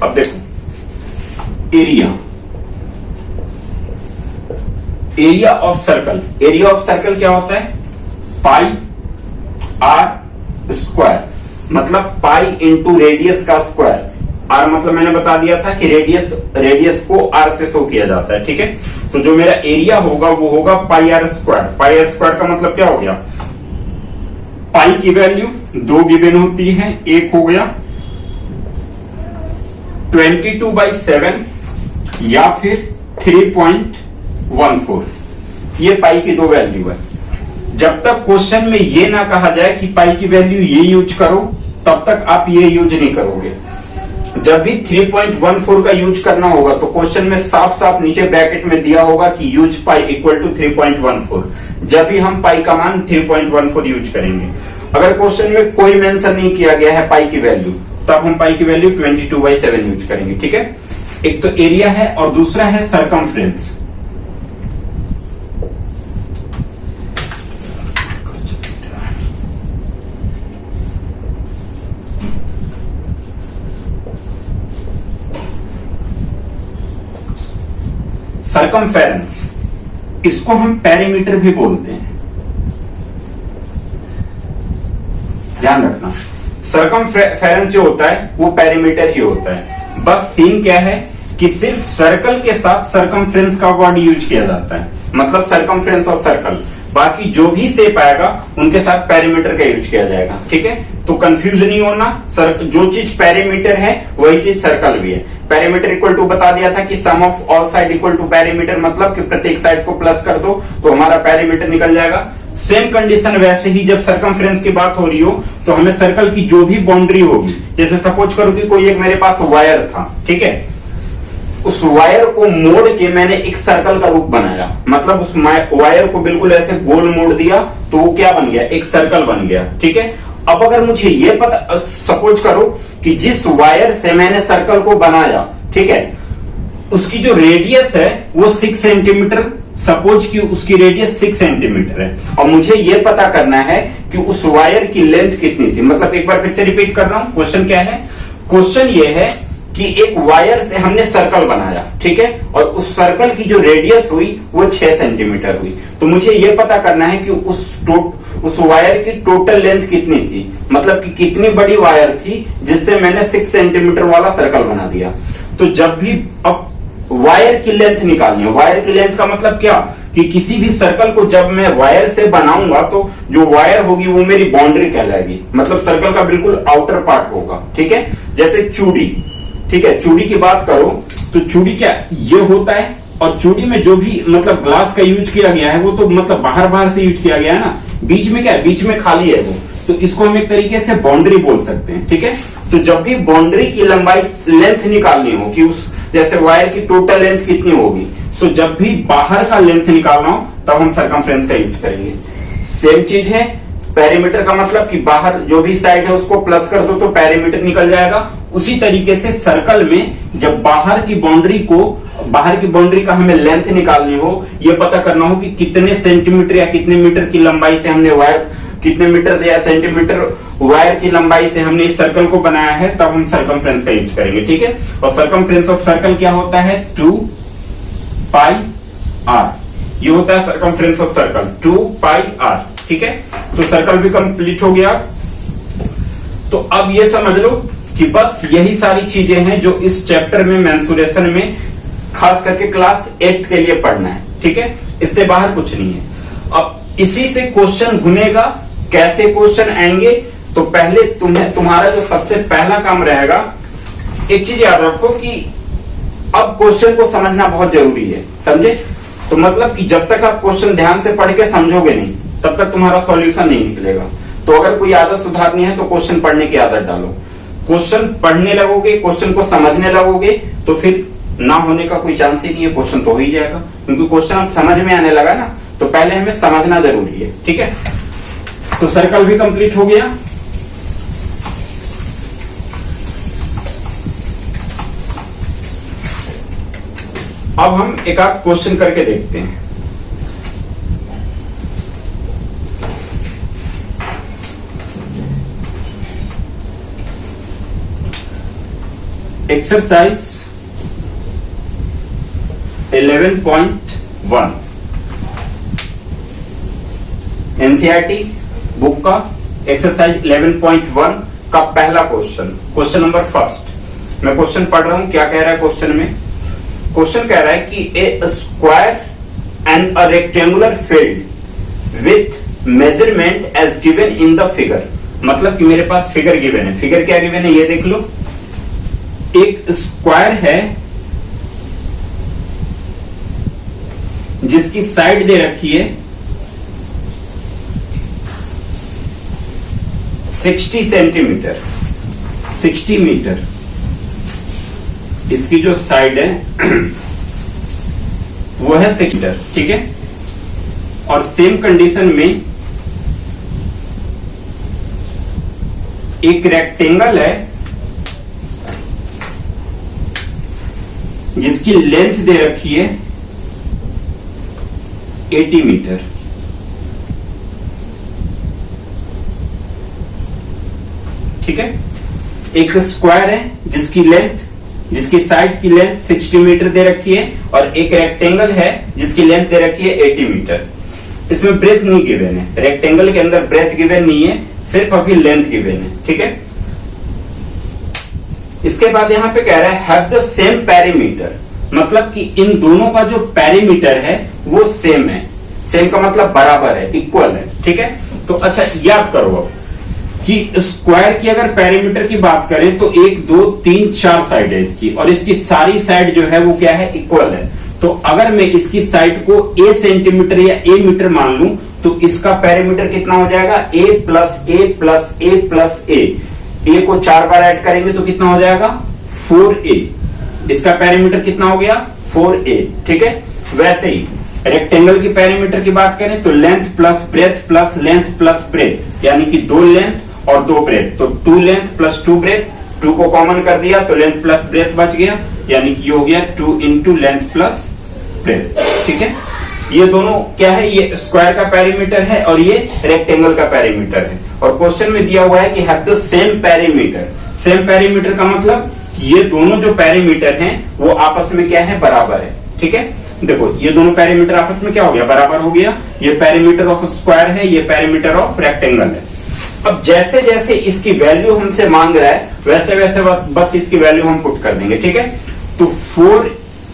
अब देखो area of circle. Area of circle क्या होता है, पाई आर स्क्वायर। मतलब पाई इंटू रेडियस का स्क्वायर। आर मतलब मैंने बता दिया था कि रेडियस को आर से शो किया जाता है। ठीक है। तो जो मेरा एरिया होगा वो होगा pi r square. Pi r square का मतलब क्या हो गया, पाई की वैल्यू 2 गिवन होती है। एक हो गया 22/7 या फिर 3.14। ये पाई की 2 वैल्यू है। जब तक क्वेश्चन में ये ना कहा जाए कि पाई की वैल्यू ये यूज करो तब तक आप ये यूज नहीं करोगे। जब भी 3.14 का यूज करना होगा तो क्वेश्चन में साफ साफ नीचे ब्रैकेट में दिया होगा कि यूज पाई इक्वल टू 3.14। जब भी हम पाई का मान 3.14 यूज करेंगे। अगर क्वेश्चन में कोई मेंशन नहीं किया गया है पाई की वैल्यू, तब हम पाई की वैल्यू 22/7 यूज करेंगे। ठीक है। एक तो एरिया है और दूसरा है सरकमफ्रेंस। सरकमफेरेंस, इसको हम पेरीमीटर भी बोलते हैं, ध्यान रखना। सरकमफेरेंस जो होता है वो पेरीमीटर ही होता है। बस सीन क्या है कि सिर्फ सर्कल के साथ सरकमफ्रेंस का वर्ड यूज किया जाता है। मतलब सरकमफ्रेंस और सर्कल, बाकी जो भी शेप आएगा उनके साथ पेरीमीटर का यूज किया जाएगा। ठीक है। तो कंफ्यूज नहीं होना। जो चीज पेरीमीटर है वही चीज सर्कल भी है। पेरीमीटर इक्वल टू बता दिया था कि sum of all side equal to perimeter. मतलब कि प्रत्येक साइड को प्लस कर दो तो हमारा पेरीमीटर निकल जाएगा। सेम कंडीशन वैसे ही जब सरकमफ्रेंस की बात हो रही हो तो हमें सर्कल की जो भी बाउंड्री होगी, जैसे सपोज करो कि कोई एक मेरे पास वायर था। ठीक है। उस वायर को मोड़ के मैंने एक सर्कल का रूप बनाया। मतलब उस वायर को बिल्कुल ऐसे गोल मोड़ दिया तो वो क्या बन गया, एक सर्कल बन गया। ठीक है। अब अगर मुझे ये पता, सपोज करो कि जिस वायर से मैंने सर्कल को बनाया, ठीक है, उसकी जो रेडियस है वो 6 सेंटीमीटर। सपोज कि उसकी रेडियस 6 सेंटीमीटर है और मुझे ये पता करना है कि उस वायर की लेंथ कितनी थी। मतलब एक बार फिर से रिपीट कर रहा हूं, क्वेश्चन क्या है। क्वेश्चन ये है कि एक वायर से हमने सर्कल बनाया, ठीक है, और उस सर्कल की जो रेडियस हुई वो 6 सेंटीमीटर हुई। तो मुझे ये पता करना है कि उस वायर की टोटल लेंथ कितनी थी। मतलब कि कितनी बड़ी वायर थी जिससे मैंने 6 सेंटीमीटर वाला सर्कल बना दिया। तो जब भी अब वायर की लेंथ निकालनी है, वायर की लेंथ का मतलब क्या कि किसी भी सर्कल को जब मैं वायर से बनाऊंगा तो जो वायर होगी वो मेरी बाउंड्री कहलाएगी। मतलब सर्कल का बिल्कुल आउटर पार्ट होगा। ठीक है। जैसे चूड़ी, ठीक है, चूड़ी की बात करो तो चूड़ी क्या ये होता है, और चूड़ी में जो भी मतलब ग्लास का यूज किया गया है वो तो मतलब बाहर से यूज किया गया है ना। बीच में क्या है, बीच में खाली है वो, तो इसको हम एक तरीके से बाउंड्री बोल सकते हैं। ठीक है। तो जब भी बाउंड्री की लंबाई लेंथ निकालनी हो कि उस जैसे वायर की टोटल लेंथ कितनी होगी, तो जब भी बाहर का लेंथ निकालना हो तब हम सरकमफ्रेंस का यूज करेंगे। सेम चीज है पेरीमीटर का मतलब कि बाहर जो भी साइड है उसको प्लस कर दो तो पेरीमीटर निकल जाएगा, उसी तरीके से सर्कल में जब बाहर की बाउंड्री का हमें लेंथ निकालनी हो, ये पता करना हो कि कितने सेंटीमीटर या कितने मीटर की लंबाई से हमने वायर, कितने मीटर से या सेंटीमीटर वायर की लंबाई से हमने इस सर्कल को बनाया है, तब हम सर्कमफ्रेंस का यूज करेंगे। ठीक है, और सर्कमफ्रेंस ऑफ सर्कल क्या होता है? 2 पाई आर। ये होता है circumference of circle 2 pi r. ठीक है, तो सर्कल भी कंप्लीट हो गया। तो अब ये समझ लो कि बस यही सारी चीजें हैं जो इस चैप्टर में मेंसुरेशन में खास करके क्लास 8 के लिए पढ़ना है। ठीक है, इससे बाहर कुछ नहीं है। अब इसी से क्वेश्चन घुमेगा। कैसे क्वेश्चन आएंगे? तो पहले तुम्हारा जो सबसे पहला काम रहेगा, एक चीज याद रखो कि अब क्वेश्चन को समझना बहुत जरूरी है। समझे? तो मतलब कि जब तक आप क्वेश्चन ध्यान से पढ़ के समझोगे नहीं, तब तक तुम्हारा सॉल्यूशन नहीं निकलेगा। तो अगर कोई आदत सुधारनी है तो क्वेश्चन पढ़ने की आदत डालो। क्वेश्चन पढ़ने लगोगे, क्वेश्चन को समझने लगोगे, तो फिर ना होने का कोई चांस ही नहीं है, क्वेश्चन तो हो ही जाएगा। क्योंकि क्वेश्चन अब समझ में आने लगा ना, तो पहले हमें समझना जरूरी है। ठीक है, तो सर्कल भी कंप्लीट हो गया। अब हम एक आध क्वेश्चन करके देखते हैं। एक्सरसाइज 11.1 एनसीईआरटी बुक का एक्सरसाइज 11.1 का पहला क्वेश्चन नंबर फर्स्ट। मैं क्वेश्चन पढ़ रहा हूं, क्या कह रहा है क्वेश्चन में? क्वेश्चन कह रहा है कि a square and a rectangular field with measurement as given in the figure. मतलब कि मेरे पास फिगर गिवन है। फिगर क्या गिवन है ये देख लो। एक स्क्वायर है जिसकी साइड दे रखी है 60 सेंटीमीटर, 60 मीटर। इसकी जो साइड है वो है 6 मीटर। ठीक है, और सेम कंडीशन में एक रेक्टेंगल है जिसकी लेंथ दे रखी है 80 मीटर। ठीक है, एक स्क्वायर है जिसकी साइड की लेंथ 60 मीटर दे रखी है, और एक रेक्टेंगल है जिसकी लेंथ दे रखी है 80 मीटर। इसमें ब्रेथ नहीं गिवन है, रेक्टेंगल के अंदर ब्रेथ गिवन नहीं है, सिर्फ अभी लेंथ गिवन है। ठीक है, इसके बाद यहां पे कह रहा है हैव द सेम पेरीमीटर। मतलब कि इन दोनों का जो पेरीमीटर है वो सेम है। सेम का मतलब बराबर है, इक्वल है। ठीक है, तो अच्छा याद करो अब कि स्क्वायर की अगर पेरीमीटर की बात करें तो 1 2 3 4 साइड है इसकी, और इसकी सारी साइड जो है वो क्या है? इक्वल है। तो अगर मैं इसकी साइड को a सेंटीमीटर या a मीटर मान लूं तो इसका पेरीमीटर कितना हो जाएगा? a plus a plus a plus a। a को 4 बार ऐड करेंगे तो कितना हो जाएगा? 4a। इसका पेरीमीटर कितना हो गया? 4a। ठीक है, वैसे ही रेक्टेंगल की पेरीमीटर की बात करें तो length plus breadth plus length plus breadth, यानी कि 2 लेंथ और 2 ब्रेथ। तो 2 लेंथ प्लस 2 ब्रेथ, 2 को कॉमन कर दिया तो लेंथ प्लस ब्रेथ बच गया, यानी कि ये हो गया 2 इंटू लेंथ प्लस ब्रेथ। ठीक है, ये दोनों क्या है? ये स्क्वायर का पेरीमीटर है और ये रेक्टेंगल का पेरीमीटर है। और क्वेश्चन में दिया हुआ है कि have the same perimeter. Same perimeter का मतलब ये दोनों जो पेरीमीटर हैं वो आपस में क्या है? बराबर है। ठीक है, देखो ये दोनों पेरीमीटर आपस में क्या हो गया? बराबर हो गया। ये पेरीमीटर ऑफ स्क्वायर है, ये पेरीमीटर ऑफ रेक्टेंगल है। अब जैसे जैसे इसकी वैल्यू हमसे मांग रहा है वैसे वैसे बस इसकी वैल्यू हम पुट कर देंगे। ठीक है, तो 4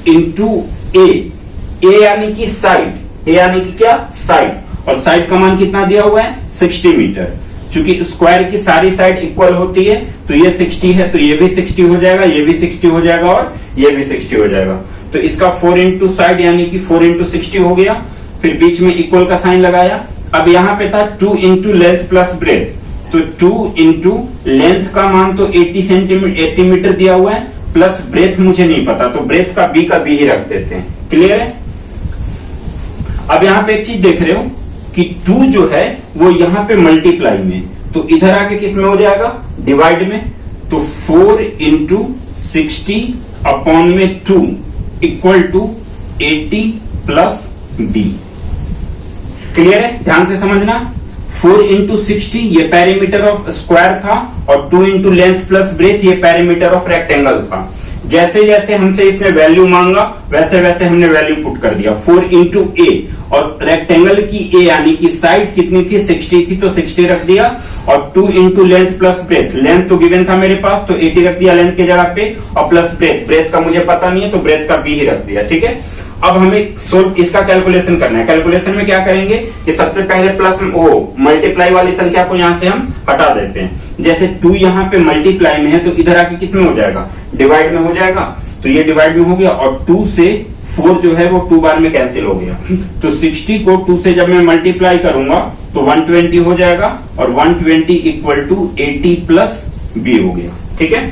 इंटू ए यानी कि साइड, ए यानी कि क्या? साइड, और साइड का मान कितना दिया हुआ है? 60 मीटर। चूंकि स्क्वायर की सारी साइड इक्वल होती है तो ये 60 है तो ये भी 60 हो जाएगा, ये भी 60 हो जाएगा और ये भी 60 हो जाएगा। तो इसका 4 इंटू साइड यानी कि 4 इंटू 60 हो गया। फिर बीच में इक्वल का साइन लगाया। अब यहाँ पे था 2 इंटू लेंथ प्लस ब्रेथ, तो 2 इंटू लेंथ का मान तो 80 मीटर दिया हुआ है, प्लस ब्रेथ मुझे नहीं पता तो ब्रेथ का बी ही रख देते हैं। क्लियर है? अब यहाँ पे एक चीज देख रहे हो कि 2 जो है वो यहाँ पे मल्टीप्लाई में, तो इधर आके किस में हो जाएगा? डिवाइड में। तो 4 इंटू 60 अपॉन में 2 equal to 80 plus b. Clear है? ध्यान से समझना। 4 इंटू 60 ये पेरीमीटर ऑफ स्क्वायर था और 2 इंटू लेंथ प्लस ब्रेथ ये पेरीमीटर ऑफ रेक्टेंगल था। जैसे जैसे हमसे इसने वैल्यू मांगा वैसे वैसे हमने वैल्यू पुट कर दिया। 4 इंटू ए, और रेक्टेंगल की ए यानी कि साइड कितनी थी? 60 थी, तो 60 रख दिया। और 2 into length plus breadth, length तो गिवन था मेरे पास, तो 80 रख दिया लेंथ की जगह पे, और प्लस ब्रेथ, ब्रेथ का मुझे पता नहीं है तो ब्रेथ का बी ही रख दिया। ठीक है, अब हमें इसका कैलकुलेशन करना है। कैलकुलेशन में क्या करेंगे कि सबसे पहले प्लस मल्टीप्लाई वाली संख्या को यहां से हम हटा देते हैं। जैसे 2 यहाँ पे मल्टीप्लाई में है तो इधर आके किस में हो जाएगा? डिवाइड में हो जाएगा। तो ये डिवाइड में हो गया, और 2 से 4 जो है वो 2 बार में कैंसिल हो गया। तो 60 को 2 से जब मैं मल्टीप्लाई करूंगा तो 120 हो जाएगा, और 120 इक्वल टू 80 प्लस बी हो गया। ठीक है,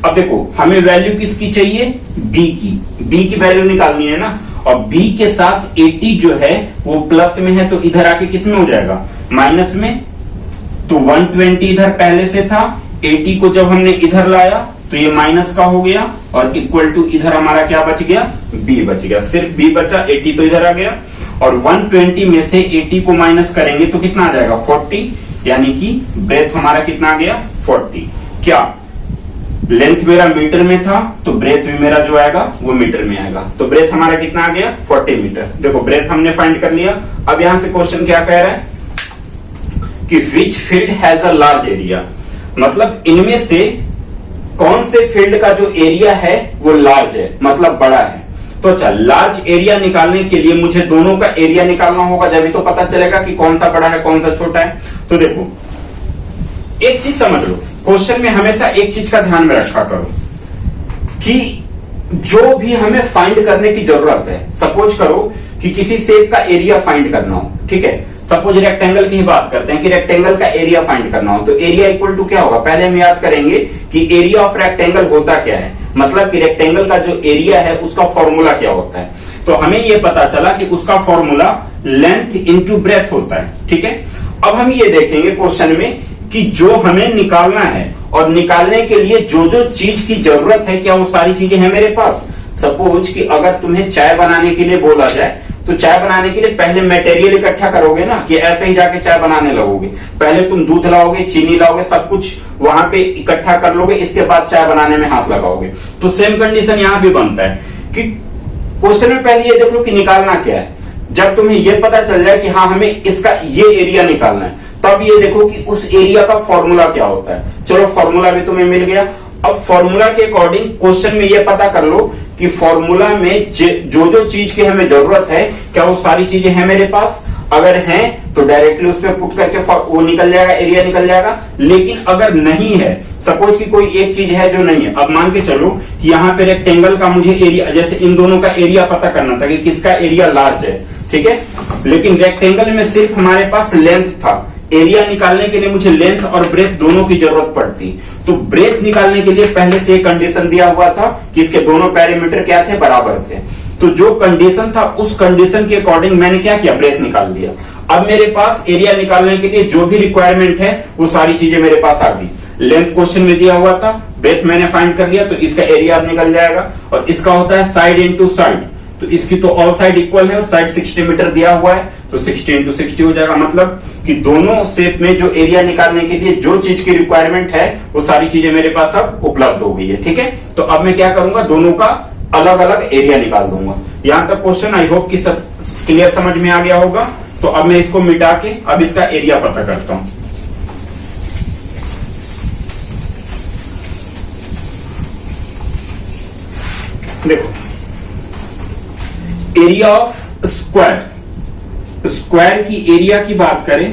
अब देखो हमें वैल्यू किसकी चाहिए? बी की। बी की वैल्यू निकालनी है ना, और b के साथ 80 जो है वो प्लस में है तो इधर आके किस में हो जाएगा? माइनस में। तो 120 इधर पहले से था, 80 को जब हमने इधर लाया तो ये माइनस का हो गया, और इक्वल टू इधर हमारा क्या बच गया? b बच गया। सिर्फ b बचा, 80 तो इधर आ गया, और 120 में से 80 को माइनस करेंगे तो कितना आ जाएगा? 40, यानी कि ब्रेथ हमारा कितना आ गया? 40। क्या लेंथ मेरा मीटर में था तो ब्रेथ भी मेरा जो आएगा वो मीटर में आएगा। तो ब्रेथ हमारा कितना आ गया? 40 मीटर। देखो ब्रेथ हमने फाइंड कर लिया। अब यहां से क्वेश्चन क्या कह रहा है कि which field has a large area, मतलब इनमें से कौन से फील्ड का जो एरिया है वो लार्ज है, मतलब बड़ा है। तो अच्छा, लार्ज एरिया निकालने के लिए मुझे दोनों का एरिया निकालना होगा, जब तो पता चलेगा कि कौन सा बड़ा है कौन सा छोटा है। तो देखो एक चीज समझ लो, क्वेश्चन में हमेशा एक चीज का ध्यान में रखा करो कि जो भी हमें फाइंड करने की जरूरत है, सपोज करो कि किसी शेप का एरिया फाइंड करना हो, ठीक है, सपोज रेक्टेंगल की ही बात करते हैं कि रेक्टेंगल का एरिया फाइंड करना हो, तो एरिया इक्वल टू क्या होगा? पहले हम याद करेंगे कि एरिया ऑफ रेक्टेंगल होता क्या है, मतलब कि रेक्टेंगल का जो एरिया है उसका फॉर्मूला क्या होता है। तो हमें यह पता चला कि उसका फॉर्मूला लेंथ इंटू ब्रेथ होता है। ठीक है, अब हम ये देखेंगे क्वेश्चन में कि जो हमें निकालना है और निकालने के लिए जो जो चीज की जरूरत है क्या वो सारी चीजें हैं मेरे पास। सपोज कि अगर तुम्हें चाय बनाने के लिए बोला जाए तो चाय बनाने के लिए पहले मटेरियल इकट्ठा करोगे ना, कि ऐसे ही जाके चाय बनाने लगोगे। पहले तुम दूध लाओगे, चीनी लाओगे, सब कुछ वहां पे इकट्ठा कर लोगे, इसके बाद चाय बनाने में हाथ लगाओगे। तो सेम कंडीशन यहां भी बनता है कि क्वेश्चन में पहले ये देख लो कि निकालना क्या है। जब तुम्हें ये पता चल जाए कि हाँ हमें इसका ये एरिया निकालना है, तब ये देखो कि उस एरिया का फॉर्मूला क्या होता है। चलो फॉर्मूला भी तुम्हें मिल गया। अब फॉर्मूला के अकॉर्डिंग क्वेश्चन में ये पता कर लो कि फॉर्मूला में जो जो चीज की हमें जरूरत है क्या वो सारी चीजें हैं मेरे पास। अगर हैं तो डायरेक्टली उस पर पुट करके वो निकल जाएगा, एरिया निकल जाएगा। लेकिन अगर नहीं है, सपोज कि कोई एक चीज है जो नहीं है, अब मान के चलो कि यहाँ पे रेक्टेंगल का मुझे एरिया, जैसे इन दोनों का एरिया पता करना था कि किसका एरिया लार्ज है, ठीक है, लेकिन रेक्टेंगल में सिर्फ हमारे पास लेंथ था। एरिया निकालने के लिए मुझे लेंथ और ब्रेथ दोनों की जरूरत पड़ती। तो ब्रेथ निकालने के लिए पहले से एक कंडीशन दिया हुआ था कि इसके दोनों पैरामीटर क्या थे? बराबर थे। तो जो कंडीशन था उस कंडीशन के अकॉर्डिंग मैंने क्या किया? ब्रेथ निकाल दिया। अब मेरे पास एरिया निकालने के लिए जो भी रिक्वायरमेंट है वो सारी चीजें मेरे पास आ गई। लेंथ क्वेश्चन में दिया हुआ था, ब्रेथ मैंने फाइंड कर लिया, तो इसका एरिया अब निकल जाएगा। और इसका होता है साइड इंटू साइड, तो इसकी तो ऑल साइड इक्वल है और साइड 60 मीटर दिया हुआ है, तो 60 इंटू 60 हो जाएगा। मतलब कि दोनों शेप में जो एरिया निकालने के लिए जो चीज की रिक्वायरमेंट है वो सारी चीजें मेरे पास अब उपलब्ध हो गई है। ठीक है, तो अब मैं क्या करूंगा? दोनों का अलग अलग एरिया निकाल दूंगा। यहां तक क्वेश्चन आई होप कि सब क्लियर समझ में आ गया होगा। तो अब मैं इसको मिटा के अब इसका एरिया पता करता हूं। देखो एरिया ऑफ स्क्वायर, स्क्वायर की एरिया की बात करें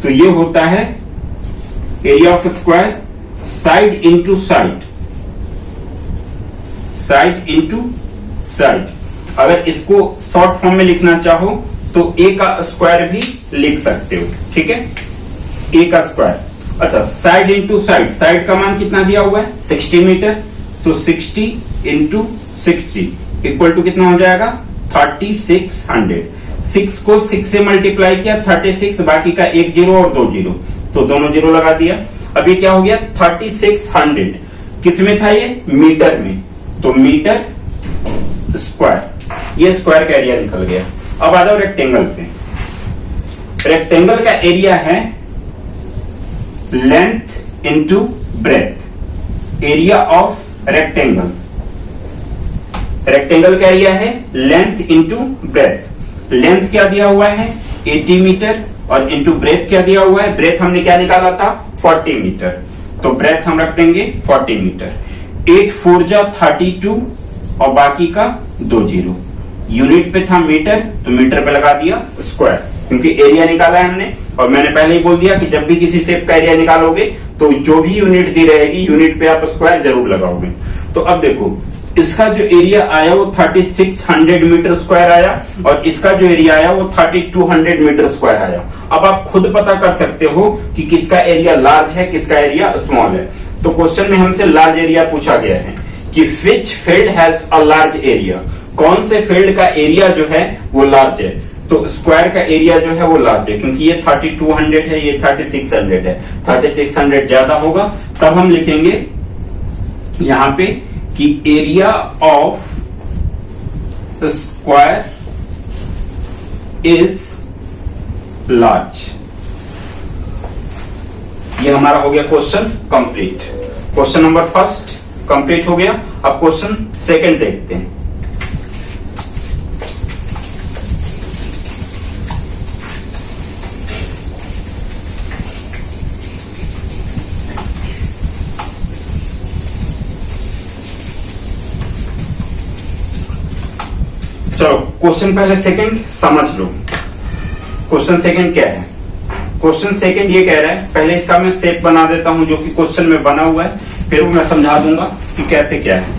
तो ये होता है area of square side into side, side into side. अगर इसको शॉर्ट फॉर्म में लिखना चाहो तो ए का स्क्वायर भी लिख सकते हो। ठीक है, ए का स्क्वायर। अच्छा, साइड इंटू साइड, साइड का मान कितना दिया हुआ है? 60 मीटर, तो 60 इंटू 60 इक्वल टू कितना हो जाएगा? 3600। 6 को 6 से मल्टीप्लाई किया 36, बाकी का एक जीरो और 2 जीरो, तो दोनों जीरो लगा दिया। अभी क्या हो गया? 3600। किसमें था ये? मीटर में। तो मीटर स्क्वायर, ये स्क्वायर का एरिया निकल गया। अब आ जाओ रेक्टेंगल पे। रेक्टेंगल का एरिया है length into breath. Area of rectangle, rectangle का एरिया है लेंथ इंटू ब्रेथ। लेंथ क्या दिया हुआ है? 80 मीटर और इंटू ब्रेथ क्या दिया हुआ है? ब्रेथ हमने क्या निकाला था? 40 मीटर। तो ब्रेथ हम रख देंगे 40 मीटर। 8 4 जा 32 और बाकी का 2 जीरो। यूनिट पे था मीटर, तो मीटर पे लगा दिया स्क्वायर, क्योंकि एरिया निकाला है हमने। और मैंने पहले ही बोल दिया कि जब भी किसी शेप का एरिया निकालोगे तो जो भी यूनिट दी रहेगी यूनिट पे आप स्क्वायर जरूर लगाओगे। तो अब देखो, इसका जो एरिया आया वो 3600 मीटर स्क्वायर आया और इसका जो एरिया आया वो 3200 मीटर स्क्वायर आया। अब आप खुद पता कर सकते हो कि किसका एरिया लार्ज है, किसका एरिया स्मॉल है। तो क्वेश्चन में हमसे लार्ज एरिया पूछा गया है कि which field has a large area, कौन से फील्ड का एरिया जो है वो लार्ज है। तो स्क्वायर का एरिया जो है वो लार्ज है, क्योंकि ये 3200 है, ये 3600 है। 3600 ज्यादा होगा, तब हम लिखेंगे यहां पे कि area of square is large. ये हमारा हो गया question complete. Question number first complete हो गया। अब क्वेश्चन सेकंड देखते हैं। चलो क्वेश्चन पहले सेकंड समझ लो। क्वेश्चन सेकंड क्या है? क्वेश्चन सेकंड ये कह रहा है, पहले इसका मैं शेप बना देता हूं जो कि क्वेश्चन में बना हुआ है, फिर मैं समझा दूंगा कि कैसे क्या है।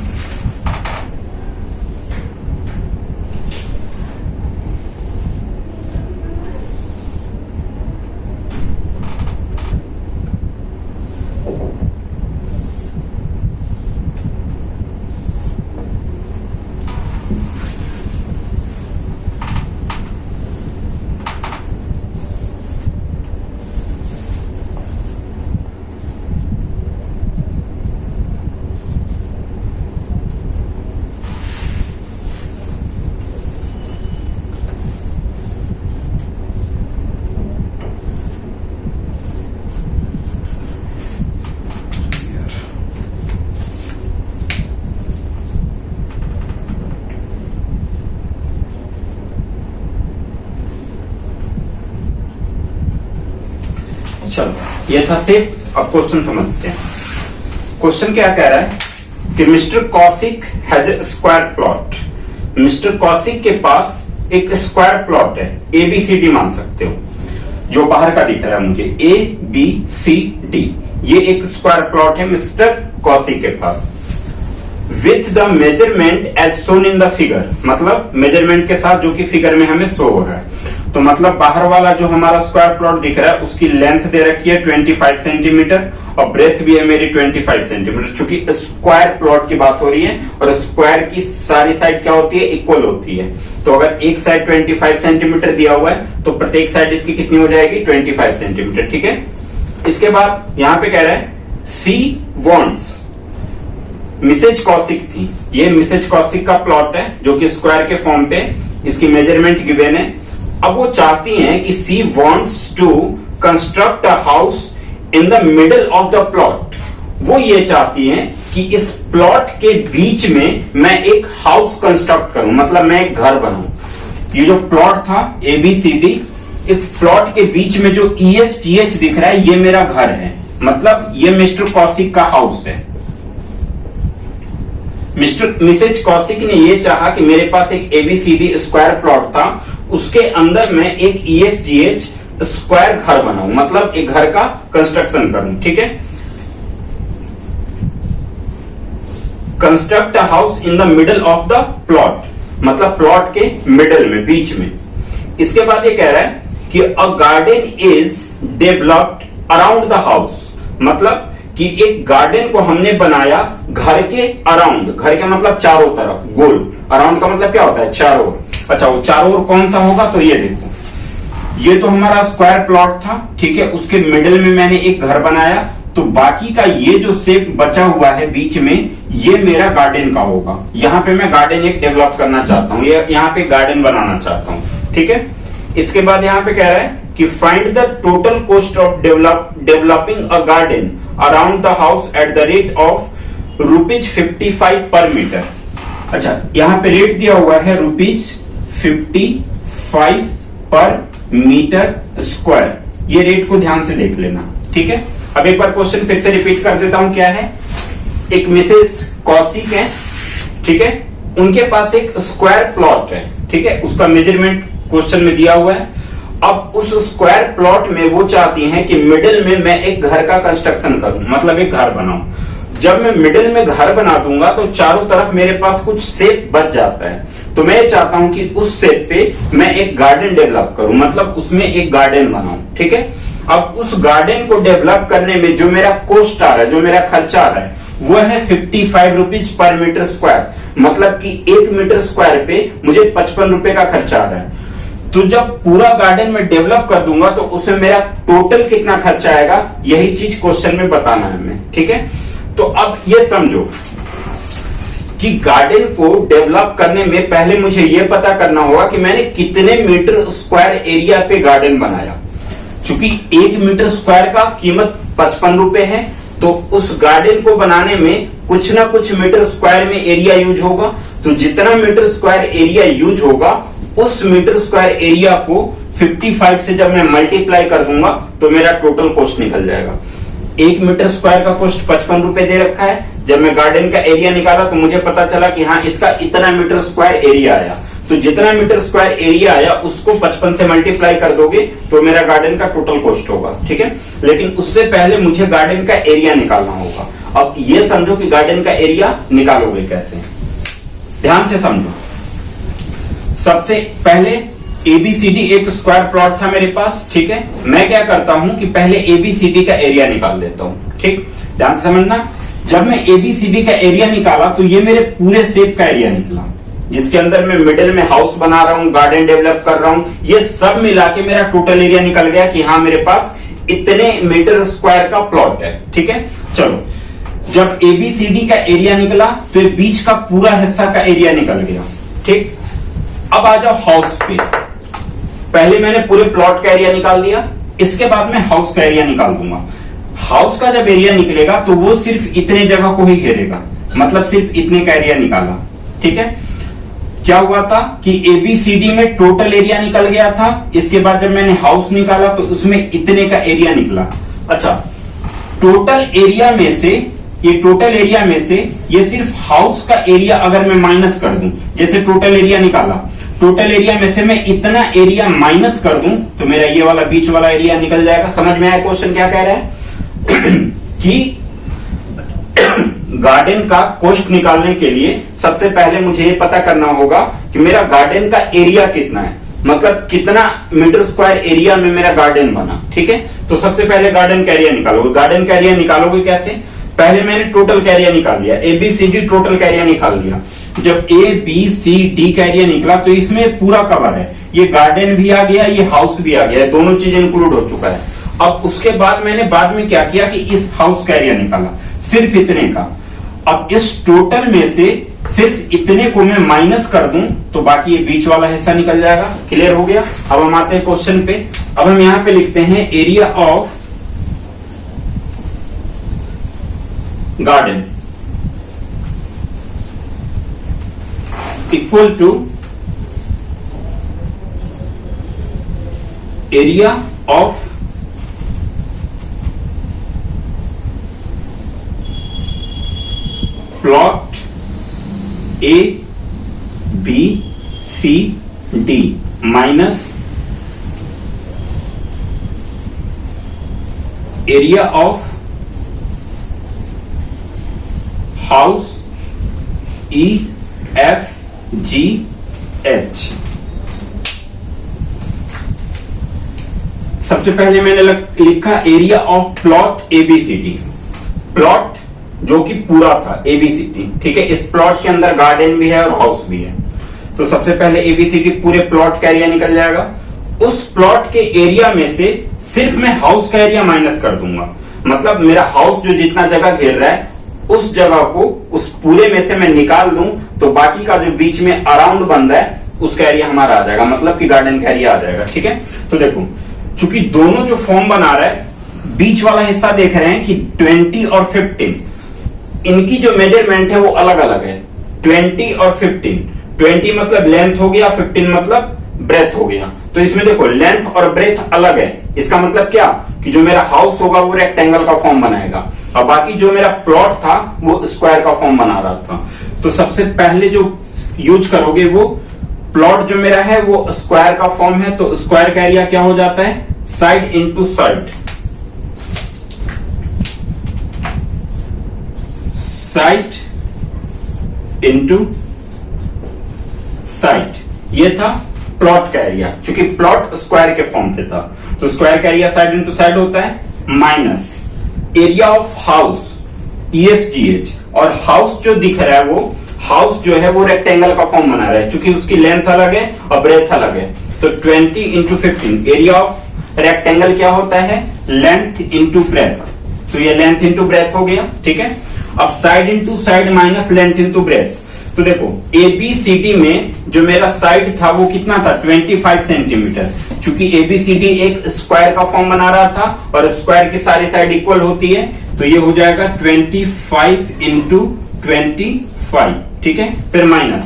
चलो ये था शेप। अब क्वेश्चन समझते हैं। क्वेश्चन क्या कह रहा है कि mister Kaushik has a square plot. Mister Kaushik के पास एक स्क्वायर प्लॉट है, ABCD मान सकते हो, जो बाहर का दिख रहा है मुझे, ABCD। ये एक स्क्वायर प्लॉट है मिस्टर कौशिक के पास। With the measurement as shown in the figure, मतलब मेजरमेंट के साथ जो कि फिगर में हमें शो हो रहा है। तो मतलब बाहर वाला जो हमारा स्क्वायर प्लॉट दिख रहा है उसकी लेंथ दे रखी है 25 सेंटीमीटर और ब्रेथ भी है मेरी 25 सेंटीमीटर। चूंकि स्क्वायर प्लॉट की बात हो रही है और स्क्वायर की सारी साइड क्या होती है? इक्वल होती है। तो अगर एक साइड 25 सेंटीमीटर दिया हुआ है तो प्रत्येक साइड इसकी कितनी हो जाएगी? 25 सेंटीमीटर। ठीक है। इसके बाद यहां पे कह रहा है सी वॉन्ट्स, मिसेज कौशिक थी, ये मिसेज कौशिक का प्लॉट है जो कि स्क्वायर के फॉर्म पे, इसकी मेजरमेंट गिवन है। अब वो चाहती हैं कि she wants to construct a house in the middle of the plot. वो ये चाहती हैं कि इस प्लॉट के बीच में मैं एक हाउस कंस्ट्रक्ट करूं, मतलब मैं एक घर बनाऊं। ये जो प्लॉट था ABCD, इस प्लॉट के बीच में जो EFGH दिख रहा है ये मेरा घर है, मतलब ये मिस्टर कौशिक का हाउस है। मिसेज कौशिक ने ये चाहा कि मेरे पास एक ABCD स्क्वायर प्लॉट था, उसके अंदर मैं एक EFGH स्क्वायर घर बनाऊं, मतलब एक घर का कंस्ट्रक्शन करूं। ठीक है। Construct a house in the middle of the plot, मतलब प्लॉट के मिडल में, बीच में। इसके बाद ये कह रहा है कि a garden is developed around the house, मतलब कि एक गार्डन को हमने बनाया घर के अराउंड। घर के मतलब चारों तरफ, गोल। अराउंड का मतलब क्या होता है? चारों ओर। अच्छा, वो चारों ओर कौन सा होगा? तो ये देखो, ये तो हमारा स्क्वायर प्लॉट था, ठीक है, उसके मिडिल में मैंने एक घर बनाया तो बाकी का ये जो शेप बचा हुआ है बीच में, ये मेरा गार्डन का होगा। यहाँ पे मैं गार्डन एक डेवलप करना चाहता हूँ, यहाँ पे गार्डन बनाना चाहता हूँ, ठीक है। इसके बाद यहाँ पे कह रहा है कि find the total cost of developing a garden around the house at the rate of ₹55 पर मीटर। अच्छा, यहाँ पे रेट दिया हुआ है ₹55 पर मीटर स्क्वायर। ये रेट को ध्यान से देख लेना, ठीक है। अब एक बार क्वेश्चन फिर से रिपीट कर देता हूं। क्या है, एक मिसेज कौशिक है, ठीक है, उनके पास एक स्क्वायर प्लॉट है, ठीक है, उसका मेजरमेंट क्वेश्चन में दिया हुआ है। अब उस स्क्वायर प्लॉट में वो चाहती हैं कि मिडिल में मैं एक घर का कंस्ट्रक्शन करूं, मतलब एक घर बनाऊं। जब मैं मिडिल में घर बना दूंगा तो चारों तरफ मेरे पास कुछ शेप बच जाता है, तो मैं चाहता हूं कि उस शेप पे मैं एक गार्डन डेवलप करूं, मतलब उसमें एक गार्डन बनाऊं, ठीक है। अब उस गार्डन को डेवलप करने में जो मेरा कॉस्ट आ रहा है, जो मेरा खर्चा आ रहा है, वो है ₹55 पर मीटर स्क्वायर, मतलब कि 1 मीटर स्क्वायर पे मुझे ₹55 का खर्चा आ रहा है। तो जब पूरा गार्डन में डेवलप कर दूंगा तो उसमें मेरा टोटल कितना खर्चा आएगा, यही चीज क्वेश्चन में बताना है हमें, ठीक है। तो अब ये समझो कि गार्डन को डेवलप करने में पहले मुझे ये पता करना होगा कि मैंने कितने मीटर स्क्वायर एरिया पे गार्डन बनाया। चूंकि 1 मीटर स्क्वायर का कीमत ₹55 है, तो उस गार्डन को बनाने में कुछ ना कुछ मीटर स्क्वायर में एरिया यूज होगा। तो जितना मीटर स्क्वायर एरिया यूज होगा, उस मीटर स्क्वायर एरिया को 55 से जब मैं मल्टीप्लाई कर दूंगा तो मेरा टोटल कॉस्ट निकल जाएगा। 1 मीटर स्क्वायर का कॉस्ट ₹55 दे रखा है। जब मैं गार्डन का एरिया निकाला तो मुझे पता चला कि हाँ, इसका इतना मीटर स्क्वायर एरिया आया। तो जितना मीटर स्क्वायर एरिया आया उसको 55 से मल्टीप्लाई कर दोगे तो मेरा गार्डन का टोटल कॉस्ट होगा, ठीक है। लेकिन उससे पहले मुझे गार्डन का एरिया निकालना होगा। अब ये समझो कि गार्डन का एरिया निकालोगे कैसे, ध्यान से समझो। सबसे पहले ABCD एक स्क्वायर प्लॉट था मेरे पास, ठीक है। मैं क्या करता हूं कि पहले ABCD का एरिया निकाल देता हूं, ठीक, ध्यान से समझना। जब मैं ABCD का एरिया निकाला तो ये मेरे पूरे शेप का एरिया निकला, जिसके अंदर मैं मिडिल में हाउस बना रहा हूं, गार्डन डेवलप कर रहा हूं। ये सब मिला के मेरा टोटल एरिया निकल गया कि हाँ, मेरे पास इतने मीटर स्क्वायर का प्लॉट है, ठीक है। चलो, जब ABCD का एरिया निकला तो बीच का पूरा हिस्सा का एरिया निकल गया, ठीक। अब आ जाओ हाउस पे। पहले मैंने पूरे प्लॉट का एरिया निकाल दिया, इसके बाद मैं हाउस का एरिया निकाल दूंगा। हाउस का जब एरिया निकलेगा तो वो सिर्फ इतने जगह को ही घेरेगा, मतलब सिर्फ इतने का एरिया निकाला, ठीक है। क्या हुआ था कि ABCD में टोटल एरिया निकल गया था, इसके बाद जब मैंने हाउस निकाला तो उसमें इतने का एरिया निकला। अच्छा, टोटल एरिया में से ये सिर्फ हाउस का एरिया अगर मैं माइनस कर दूं, जैसे टोटल एरिया निकाला, टोटल एरिया में से मैं इतना एरिया माइनस कर दूं तो मेरा ये वाला बीच वाला एरिया निकल जाएगा। समझ में आया क्वेश्चन क्या कह रहा है? कि गार्डन का कॉस्ट निकालने के लिए सबसे पहले मुझे ये पता करना होगा कि मेरा गार्डन का एरिया कितना है, मतलब कितना मीटर स्क्वायर एरिया में मेरा गार्डन बना, ठीक है। तो सबसे पहले गार्डन का एरिया निकालोगे। गार्डन का एरिया निकालोगे कैसे? पहले मैंने टोटल का एरिया निकाल लिया, ABCD टोटल का एरिया निकाल लिया। जब ABCD का एरिया निकला तो इसमें पूरा कवर है, ये गार्डन भी आ गया, ये हाउस भी आ गया, दोनों चीजें इंक्लूड हो चुका है। अब उसके बाद मैंने बाद में क्या किया कि इस हाउस का एरिया निकाला, सिर्फ इतने का। अब इस टोटल में से सिर्फ इतने को मैं माइनस कर दूं तो बाकी ये बीच वाला हिस्सा निकल जाएगा। क्लियर हो गया? अब हम आते हैं क्वेश्चन पे। अब हम यहां पे लिखते हैं area of garden equal to area of plot ABCD minus area of house EFGH। सबसे पहले मैंने लिखा area of plot ABCD, plot जो कि पूरा था ABCD, ठीक है। इस प्लॉट के अंदर गार्डन भी है और हाउस भी है, तो सबसे पहले ABCD पूरे प्लॉट का एरिया निकल जाएगा। उस प्लॉट के एरिया में से सिर्फ मैं हाउस का एरिया माइनस कर दूंगा, मतलब मेरा हाउस जो जितना जगह घेर रहा है उस जगह को उस पूरे में से मैं निकाल दूं तो बाकी का जो बीच में अराउंड बन रहा है उसका एरिया हमारा आ जाएगा, मतलब कि गार्डन का एरिया आ जाएगा। ठीक है, तो देखो चूंकि दोनों जो फॉर्म बना रहा है, बीच वाला हिस्सा देख रहे हैं कि 20 और 15 इनकी जो मेजरमेंट है वो अलग अलग है। 20 और 15, 20 मतलब लेंथ हो गया, 15 मतलब ब्रेथ हो गया। तो इसमें देखो लेंथ और ब्रेथ अलग है। इसका मतलब क्या कि जो मेरा हाउस होगा वो रेक्टेंगल का फॉर्म बनाएगा और बाकी जो मेरा प्लॉट था वो स्क्वायर का फॉर्म बना रहा था। तो सबसे पहले जो यूज करोगे वो प्लॉट जो मेरा है वो स्क्वायर का फॉर्म है, तो स्क्वायर का एरिया क्या हो जाता है, side into side, side into side. ये था प्लॉट का एरिया। चूंकि प्लॉट स्क्वायर के फॉर्म पे था तो स्क्वायर का एरिया साइड इंटू साइड होता है, minus area of house EFGH। और हाउस जो दिख रहा है वो हाउस जो है वो रेक्टेंगल का फॉर्म बना रहा है, चूंकि उसकी लेंथ अलग है और ब्रेथ अलग है। तो 20 इंटू 15, एरिया ऑफ रेक्टेंगल क्या होता है, लेंथ इंटू ब्रेथ। तो ये लेंथ इंटू ब्रेथ हो गया। ठीक है, अब side into side minus length into breath. तो देखो ABCD में जो मेरा साइड था वो कितना था, 25 सेंटीमीटर। चूंकि ABCD एक स्क्वायर का फॉर्म बना रहा था और स्क्वायर की सारी साइड इक्वल होती है, तो ये हो जाएगा 25 इंटू 25। ठीक है, फिर माइनस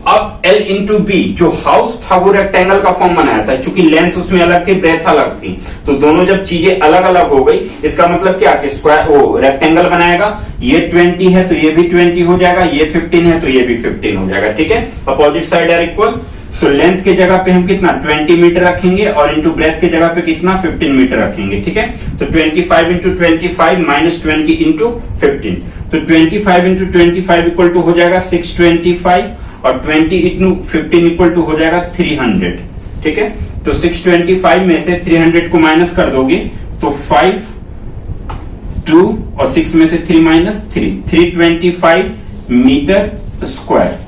अब L इंटू बी, जो हाउस था वो रेक्टेंगल का फॉर्म बनाया था, चूंकि लेंथ उसमें अलग थी, ब्रेथ अलग थी, तो दोनों जब चीजें अलग अलग हो गई, इसका मतलब क्या कि स्क्वायर वो रेक्टेंगल बनाएगा। ये 20 है तो ये भी 20 हो जाएगा, ये 15 है तो ये भी 15 हो जाएगा। ठीक है, अपोजिट साइड आर इक्वल। तो लेंथ के जगह पे हम कितना 20 मीटर रखेंगे और इंटू ब्रेथ के जगह पे कितना 15 मीटर रखेंगे। ठीक है, तो 25 इंटू 25 माइनस 20 इंटू 15, तो 25 इंटू 25 इक्वल टू हो जाएगा 625 और 20 इंटू 15 इक्वल टू हो जाएगा 300। ठीक है, तो 625 में से 300 को माइनस कर दोगे तो 5 2 और 6 में से 3 माइनस 3, 325 मीटर स्क्वायर।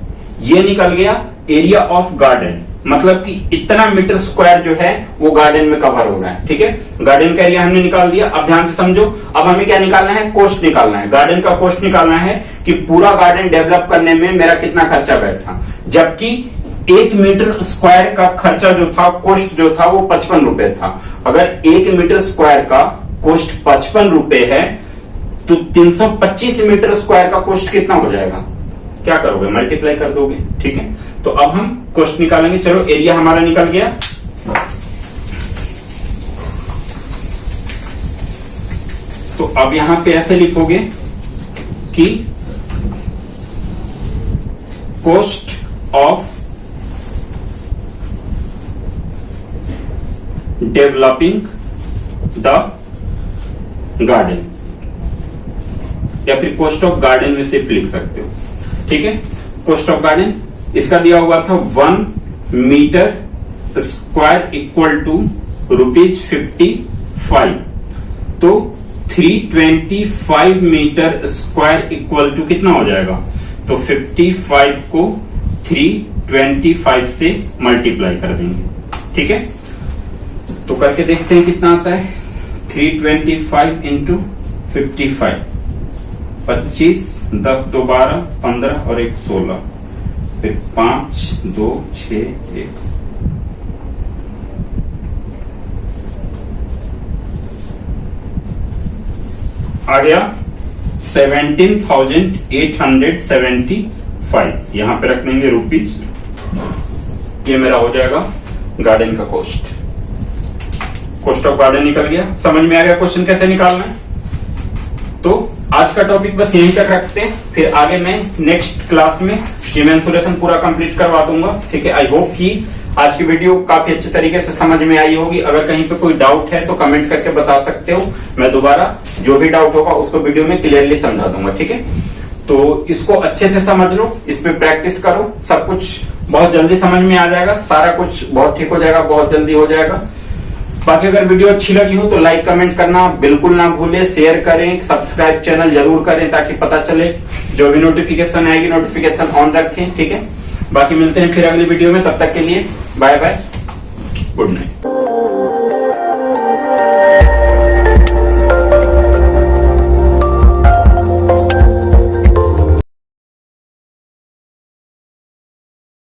ये निकल गया एरिया ऑफ गार्डन, मतलब कि इतना मीटर स्क्वायर जो है वो गार्डन में कवर हो रहा है। ठीक है, गार्डन का एरिया हमने निकाल दिया। अब ध्यान से समझो, अब हमें क्या निकालना है, कॉस्ट निकालना है। गार्डन का कॉस्ट निकालना है कि पूरा गार्डन डेवलप करने में मेरा कितना खर्चा बैठा, जबकि 1 मीटर स्क्वायर का खर्चा जो था, कॉस्ट जो था वो 55 रुपए था। अगर 1 मीटर स्क्वायर का कॉस्ट 55 रुपए है तो 325 मीटर स्क्वायर का कॉस्ट कितना हो जाएगा, क्या करोगे, मल्टीप्लाई कर दोगे। ठीक है, तो अब हम कॉस्ट निकालेंगे। चलो, एरिया हमारा निकल गया। तो अब यहां पे ऐसे लिखोगे कि cost of developing the garden, या फिर कॉस्ट ऑफ गार्डन में सिर्फ लिख सकते हो। ठीक है, कॉस्ट ऑफ गार्डन इसका दिया हुआ था 1 मीटर स्क्वायर इक्वल टू ₹55। तो 325 मीटर स्क्वायर इक्वल टू कितना हो जाएगा, तो 55 को 325 से मल्टीप्लाई कर देंगे। ठीक है, तो करके देखते हैं कितना आता है। 325 इंटू 55, 25, 10 2 12, 15 और 1 16, फिर 5 2 6 1, आ गया 17,875। यहां पे रख देंगे रुपीज। ये मेरा हो जाएगा गार्डन का कॉस्ट। कॉस्ट ऑफ गार्डन निकल गया। समझ में आ गया क्वेश्चन कैसे निकालना है। तो आज का टॉपिक बस यहीं तक रखते हैं, फिर आगे मैं नेक्स्ट क्लास में ये मेंसुरेशन पूरा कंप्लीट करवा दूंगा। ठीक है, आई होप कि आज की वीडियो काफी अच्छे तरीके से समझ में आई होगी। अगर कहीं पे कोई डाउट है तो कमेंट करके बता सकते हो, मैं दोबारा जो भी डाउट होगा उसको वीडियो में क्लियरली समझा दूंगा। ठीक है, तो इसको अच्छे से समझ लो, इस पे प्रैक्टिस करो, सब कुछ बहुत जल्दी समझ में आ जाएगा, सारा कुछ बहुत ठीक हो जाएगा, बहुत जल्दी हो जाएगा। बाकी अगर वीडियो अच्छी लगी हो तो लाइक कमेंट करना बिल्कुल ना भूले, शेयर करें, सब्सक्राइब चैनल जरूर करें ताकि पता चले, जो भी नोटिफिकेशन आएगी नोटिफिकेशन ऑन रखें। ठीक है, बाकी मिलते हैं फिर अगली वीडियो में, तब तक के लिए बाय बाय, गुड नाइट।